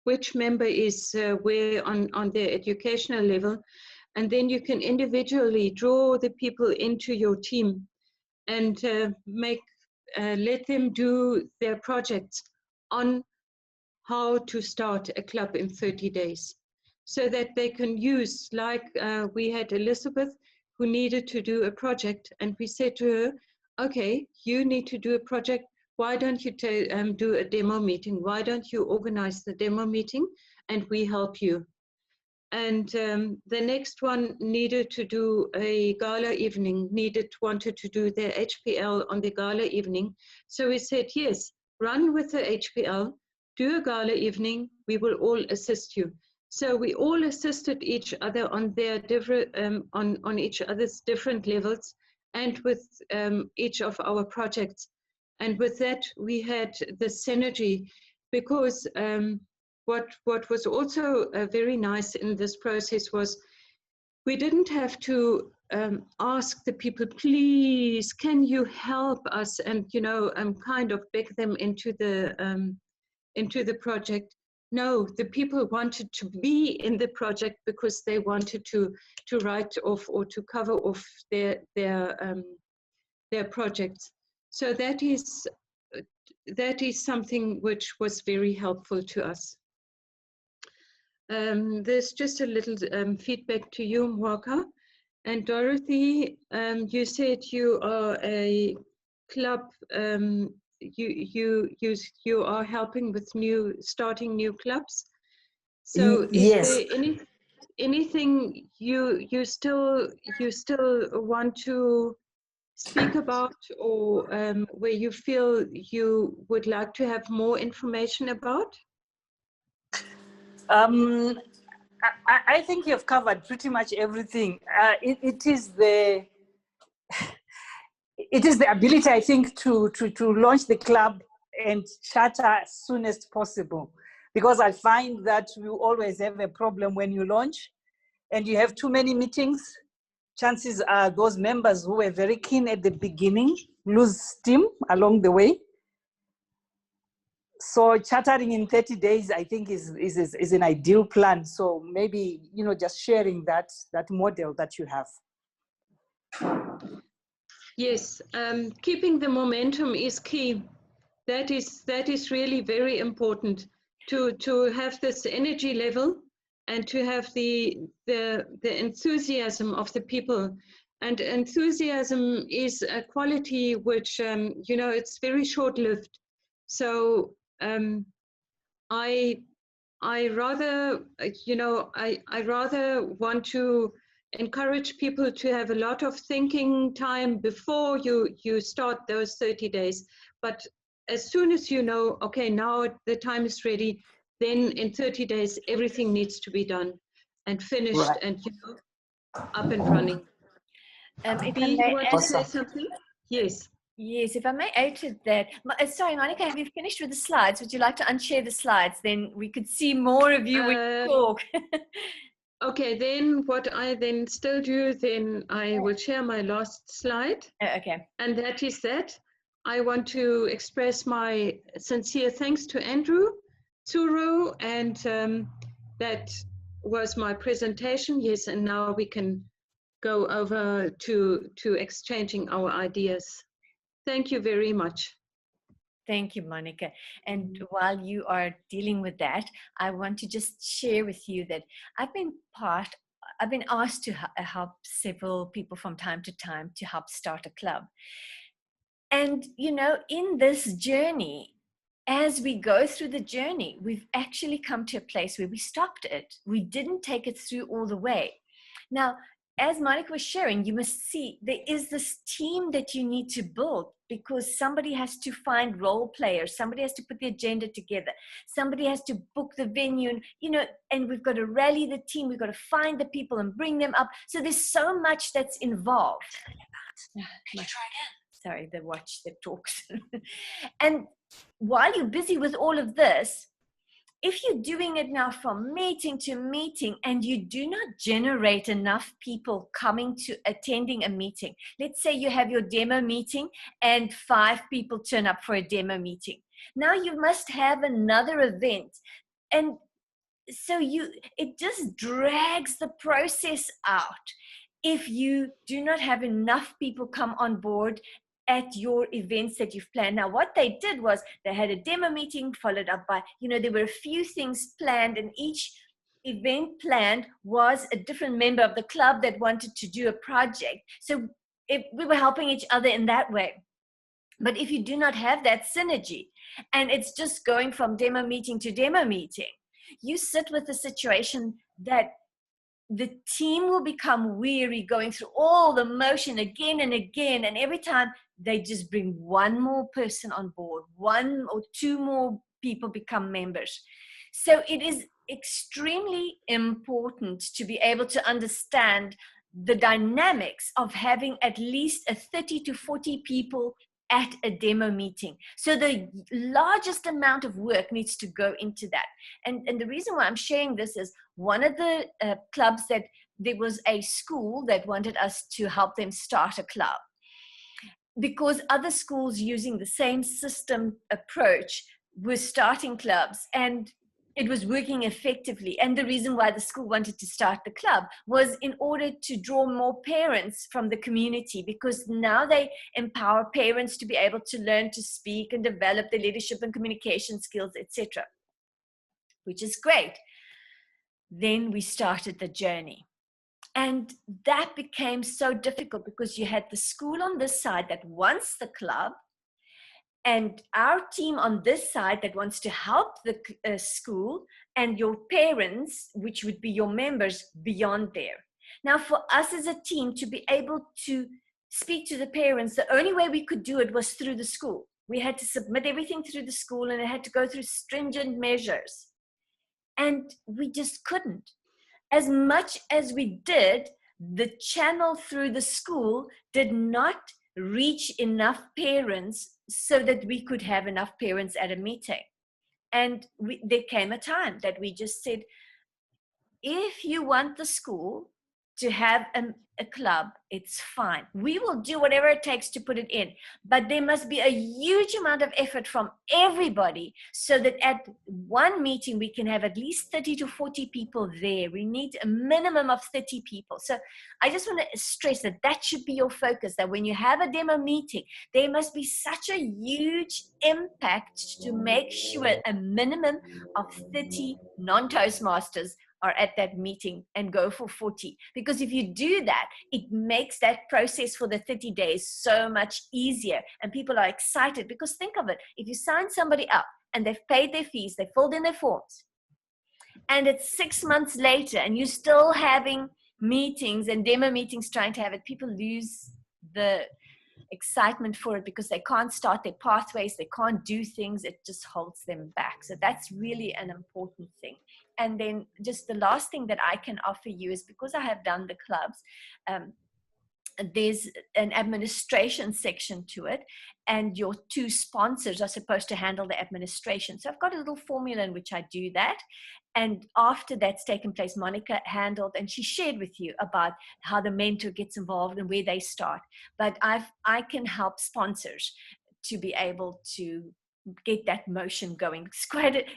which member is where on their educational level, and then you can individually draw the people into your team and let them do their projects on how to start a club in 30 days. So that they can use, like we had Elizabeth who needed to do a project, and we said to her, okay, you need to do a project. Why don't you do a demo meeting? Why don't you organize the demo meeting and we help you? And the next one needed to do a gala evening, wanted to do their HPL on the gala evening. So we said, yes, run with the HPL, do a gala evening, we will all assist you. So we all assisted each other on their different, on each other's different levels, and with each of our projects. And with that, we had the synergy, because what was also very nice in this process was we didn't have to ask the people, please, can you help us, and kind of beg them into the project. No, the people wanted to be in the project because they wanted to write off or to cover off their projects. So that is something which was very helpful to us. There's just a little feedback to you, Mwaka. And Dorothy, you said you are a club. You are helping with starting new clubs. So, is Yes. there anything you still want to speak about, or where you feel you would like to have more information about? I think you've covered pretty much everything. It is the ability, I think, to launch the club and charter as soon as possible, because I find that you always have a problem when you launch and you have too many meetings. Chances are those members who were very keen at the beginning lose steam along the way. So chartering in 30 days, I think, is an ideal plan. So maybe, just sharing that model that you have. Yes, keeping the momentum is key. That is really very important to have this energy level and to have the enthusiasm of the people. And enthusiasm is a quality which it's very short-lived. So I rather I rather want to encourage people to have a lot of thinking time before you start those 30 days. But as soon as you know, okay, now the time is ready, then in 30 days everything needs to be done and finished, Right. and up and running. If B, I you may want add, to say something? Yes. yes, if I may add to that. Sorry, Monica, have you finished with the slides? Would you like to unshare the slides? Then we could see more of you when you talk. Okay, then what I then still do, then I will share my last slide. Okay. And that is that I want to express my sincere thanks to Andrew, Tsuru, and that was my presentation. Yes, and now we can go over to exchanging our ideas. Thank you very much. Thank you, Monica. And while you are dealing with that, I want to just share with you that I've been asked to help several people from time to time to help start a club. And, in this journey, as we go through the journey, we've actually come to a place where we stopped it. We didn't take it through all the way. Now, as Monica was sharing, you must see there is this team that you need to build, because somebody has to find role players, somebody has to put the agenda together, somebody has to book the venue, and we've got to rally the team, we've got to find the people and bring them up. So there's so much that's involved. Sorry, the watch that talks. And while you're busy with all of this, if you're doing it now from meeting to meeting and you do not generate enough people coming to attending a meeting, let's say you have your demo meeting and 5 people turn up for a demo meeting. Now you must have another event. And so it just drags the process out if you do not have enough people come on board at your events that you've planned. Now, what they did was they had a demo meeting followed up by, there were a few things planned, and each event planned was a different member of the club that wanted to do a project. So we were helping each other in that way. But if you do not have that synergy and it's just going from demo meeting to demo meeting, you sit with the situation that the team will become weary going through all the motion again and again. And every time they just bring one more person on board, 1 or 2 more people become members. So it is extremely important to be able to understand the dynamics of having at least 30 to 40 people at a demo meeting. So the largest amount of work needs to go into that. And the reason why I'm sharing this is one of the clubs that there was a school that wanted us to help them start a club, because other schools using the same system approach were starting clubs and it was working effectively. And the reason why the school wanted to start the club was in order to draw more parents from the community, because now they empower parents to be able to learn to speak and develop their leadership and communication skills, etc., which is great. Then we started the journey. And that became so difficult because you had the school on this side that wants the club, and our team on this side that wants to help the school, and your parents, which would be your members, beyond there. Now, for us as a team to be able to speak to the parents, the only way we could do it was through the school. We had to submit everything through the school, and it had to go through stringent measures. And we just couldn't. As much as we did, the channel through the school did not reach enough parents so that we could have enough parents at a meeting. And there came a time that we just said, if you want the school to have a club, it's fine. We will do whatever it takes to put it in, but there must be a huge amount of effort from everybody so that at one meeting we can have at least 30 to 40 people there. We need a minimum of 30 people. So I just want to stress that that should be your focus, that when you have a demo meeting, there must be such a huge impact to make sure a minimum of 30 non-Toastmasters are at that meeting and go for 40. Because if you do that, it makes that process for the 30 days so much easier. And people are excited because think of it, if you sign somebody up and they've paid their fees, they filled in their forms, and it's 6 months later and you're still having meetings and demo meetings trying to have it, people lose the excitement for it because they can't start their pathways, they can't do things, it just holds them back. So that's really an important thing. And then just the last thing that I can offer you is, because I have done the clubs, there's an administration section to it, and your two sponsors are supposed to handle the administration. So I've got a little formula in which I do that. And after that's taken place, Monika handled, and she shared with you about how the mentor gets involved and where they start. But I can help sponsors to be able to get that motion going.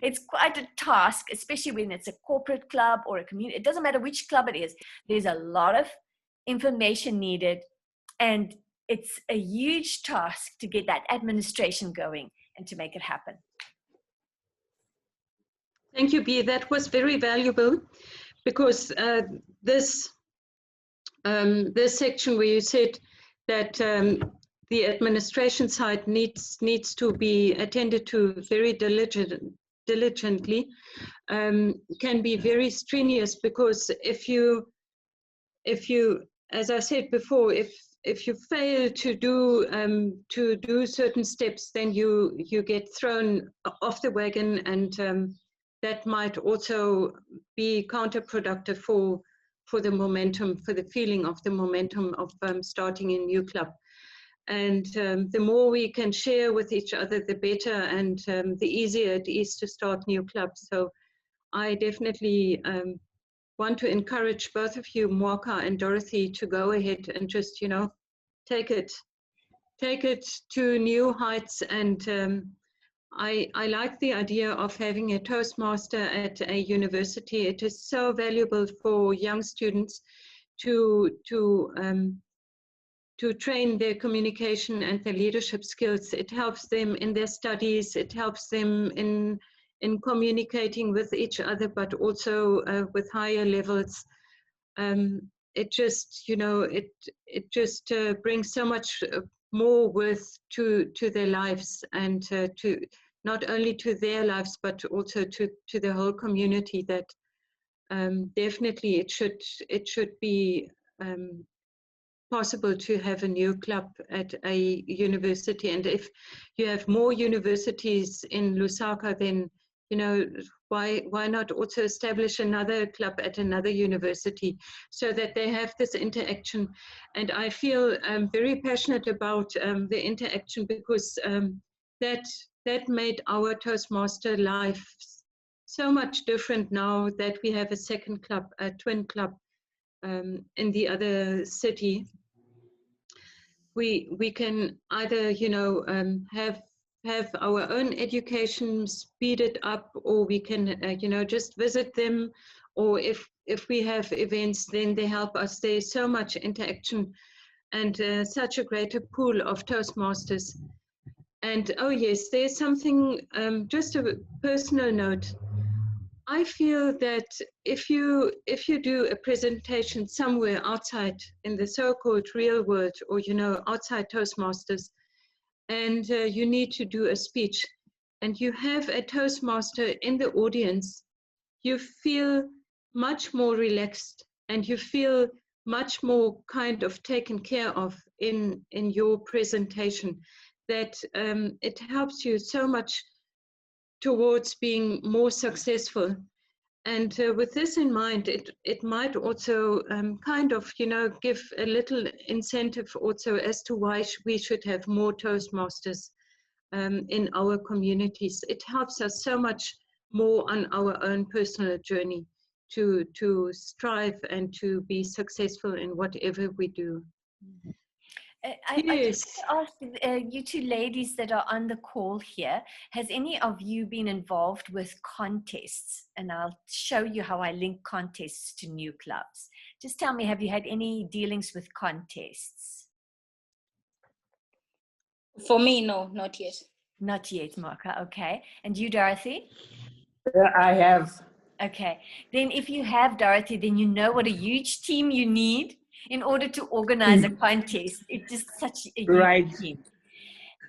It's quite a task, especially when it's a corporate club or a community. It doesn't matter which club it is. There's a lot of information needed, and it's a huge task to get that administration going and to make it happen. Thank you, Bea. That was very valuable, because this section where you said that the administration side needs to be attended to very diligently can be very strenuous, because if you, as I said before, if you fail to do certain steps, then you get thrown off the wagon, and that might also be counterproductive for the momentum, for the feeling of the momentum of starting a new club. And the more we can share with each other, the better, and the easier it is to start new clubs. So I definitely want to encourage both of you, Moaka and Dorothy, to go ahead and just, take it to new heights. And I like the idea of having a Toastmaster at a university. It is so valuable for young students to train their communication and their leadership skills. It helps them in their studies. It helps them in communicating with each other, but also with higher levels. It just, it just brings so much more worth to their lives, and to not only to their lives, but also to the whole community. That definitely it should be possible to have a new club at a university. And if you have more universities in Lusaka, then why not also establish another club at another university, so that they have this interaction. And I feel very passionate about the interaction, because that made our Toastmaster life so much different now that we have a second club, a twin club in the other city. We can either have our own education speeded up, or we can just visit them, or if we have events, then they help us. There's so much interaction, and such a greater pool of Toastmasters. And oh yes, there's something, just a personal note. I feel that if you do a presentation somewhere outside in the so-called real world, or outside Toastmasters, and you need to do a speech, and you have a Toastmaster in the audience, you feel much more relaxed, and you feel much more kind of taken care of in your presentation, that it helps you so much towards being more successful. And with this in mind, it might also kind of, give a little incentive also as to why we should have more Toastmasters in our communities. It helps us so much more on our own personal journey to strive and to be successful in whatever we do. I Yes. just want to ask you two ladies that are on the call here, has any of you been involved with contests? And I'll show you how I link contests to new clubs. Just tell me, have you had any dealings with contests? For me, no, not yet. Not yet, Marka. Okay. And you, Dorothy? I have. Okay. Then if you have, Dorothy, then you know what a huge team you need in order to organize a contest. It's just such a huge team.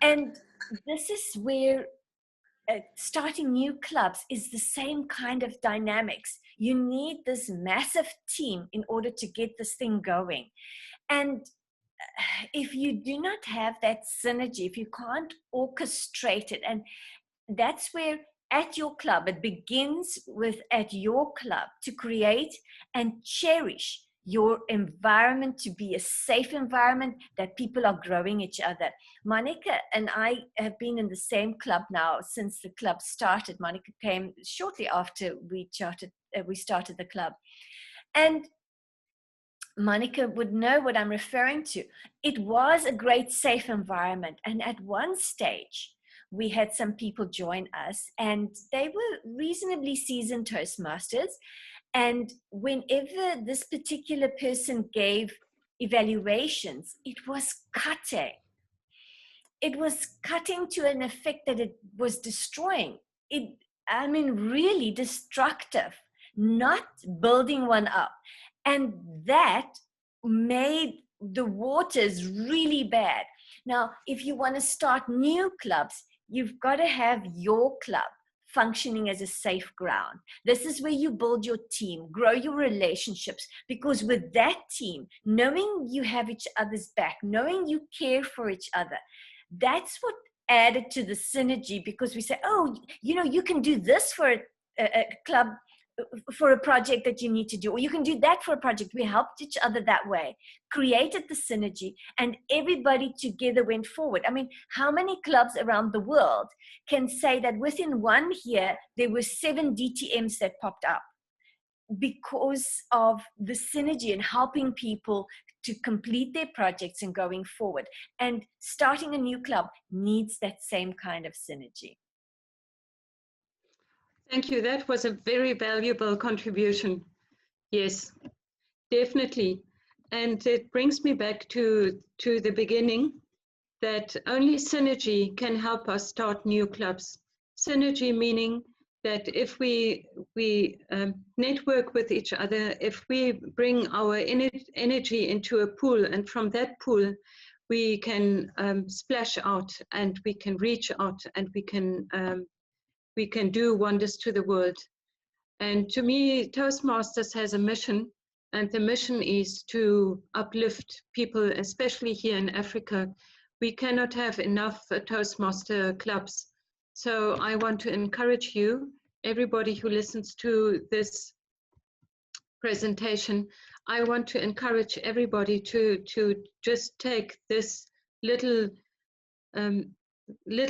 And this is where starting new clubs is the same kind of dynamics. You need this massive team in order to get this thing going. And if you do not have that synergy, if you can't orchestrate it, and that's where at your club, it begins with at your club to create and cherish your environment to be a safe environment that people are growing each other. Monika and I have been in the same club now since the club started. Monika came shortly after we started the club. And Monika would know what I'm referring to. It was a great safe environment. And at one stage, we had some people join us, and they were reasonably seasoned Toastmasters. And whenever this particular person gave evaluations, it was cutting. It was cutting to an effect that it was destroying. Really destructive, not building one up. And that made the waters really bad. Now, if you want to start new clubs, you've got to have your club functioning as a safe ground. This is where you build your team, grow your relationships, because with that team, knowing you have each other's back, knowing you care for each other, that's what added to the synergy, because we say, oh, you can do this for a club, for a project that you need to do, or you can do that for a project. We helped each other that way, created the synergy, and everybody together went forward. I mean, how many clubs around the world can say that within 1 year, there were 7 DTMs that popped up because of the synergy and helping people to complete their projects and going forward? And starting a new club needs that same kind of synergy. Thank you. That was a very valuable contribution. Yes, definitely. And it brings me back to the beginning, that only synergy can help us start new clubs. Synergy meaning that if we network with each other, if we bring our energy into a pool, and from that pool we can splash out, and we can reach out, and we can do wonders to the world. And to me, Toastmasters has a mission, and the mission is to uplift people, especially here in Africa. We cannot have enough Toastmaster clubs. So I want to encourage you, everybody who listens to this presentation, I want to encourage everybody to just take this little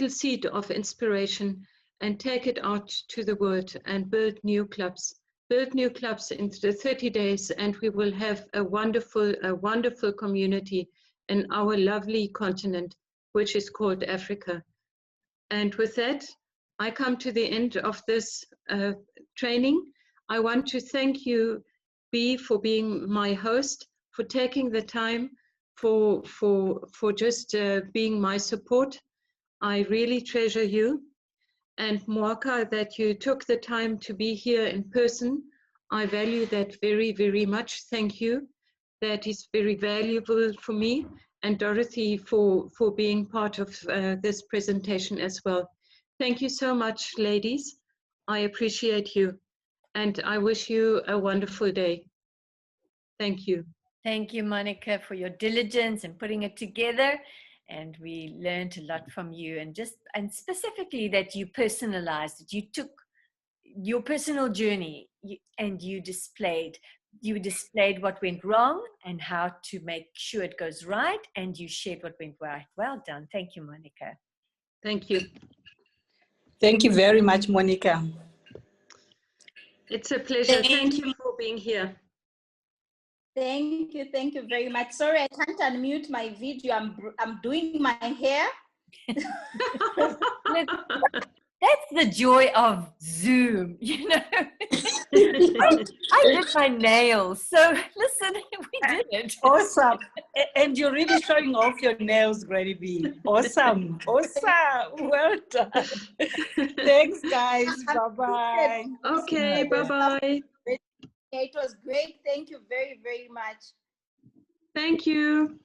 seed of inspiration and take it out to the world and build new clubs. Build new clubs in the 30 days, and we will have a wonderful community in our lovely continent, which is called Africa. And with that, I come to the end of this training. I want to thank you, Bea, for being my host, for taking the time, for just being my support. I really treasure you. And Moaka, that you took the time to be here in person. I value that very, very much. Thank you. That is very valuable for me. And Dorothy for being part of this presentation as well. Thank you so much, ladies. I appreciate you. And I wish you a wonderful day. Thank you. Thank you, Monika, for your diligence and putting it together. And we learned a lot from you, and specifically that you personalized it. You took your personal journey and you displayed what went wrong and how to make sure it goes right, and you shared what went right. Well done. Thank you, Monika. Thank you. Thank you very much, Monika. It's a pleasure. Thank you for being here. Thank you very much. Sorry, I can't unmute my video. I'm doing my hair. That's the joy of Zoom, you know. I did my nails, so listen, we did it. Awesome. And you're really showing off your nails, Granny B. Awesome. Awesome. Well done. Thanks, guys. Bye-bye. Okay, bye-bye. It was great. Thank you very, very much. Thank you.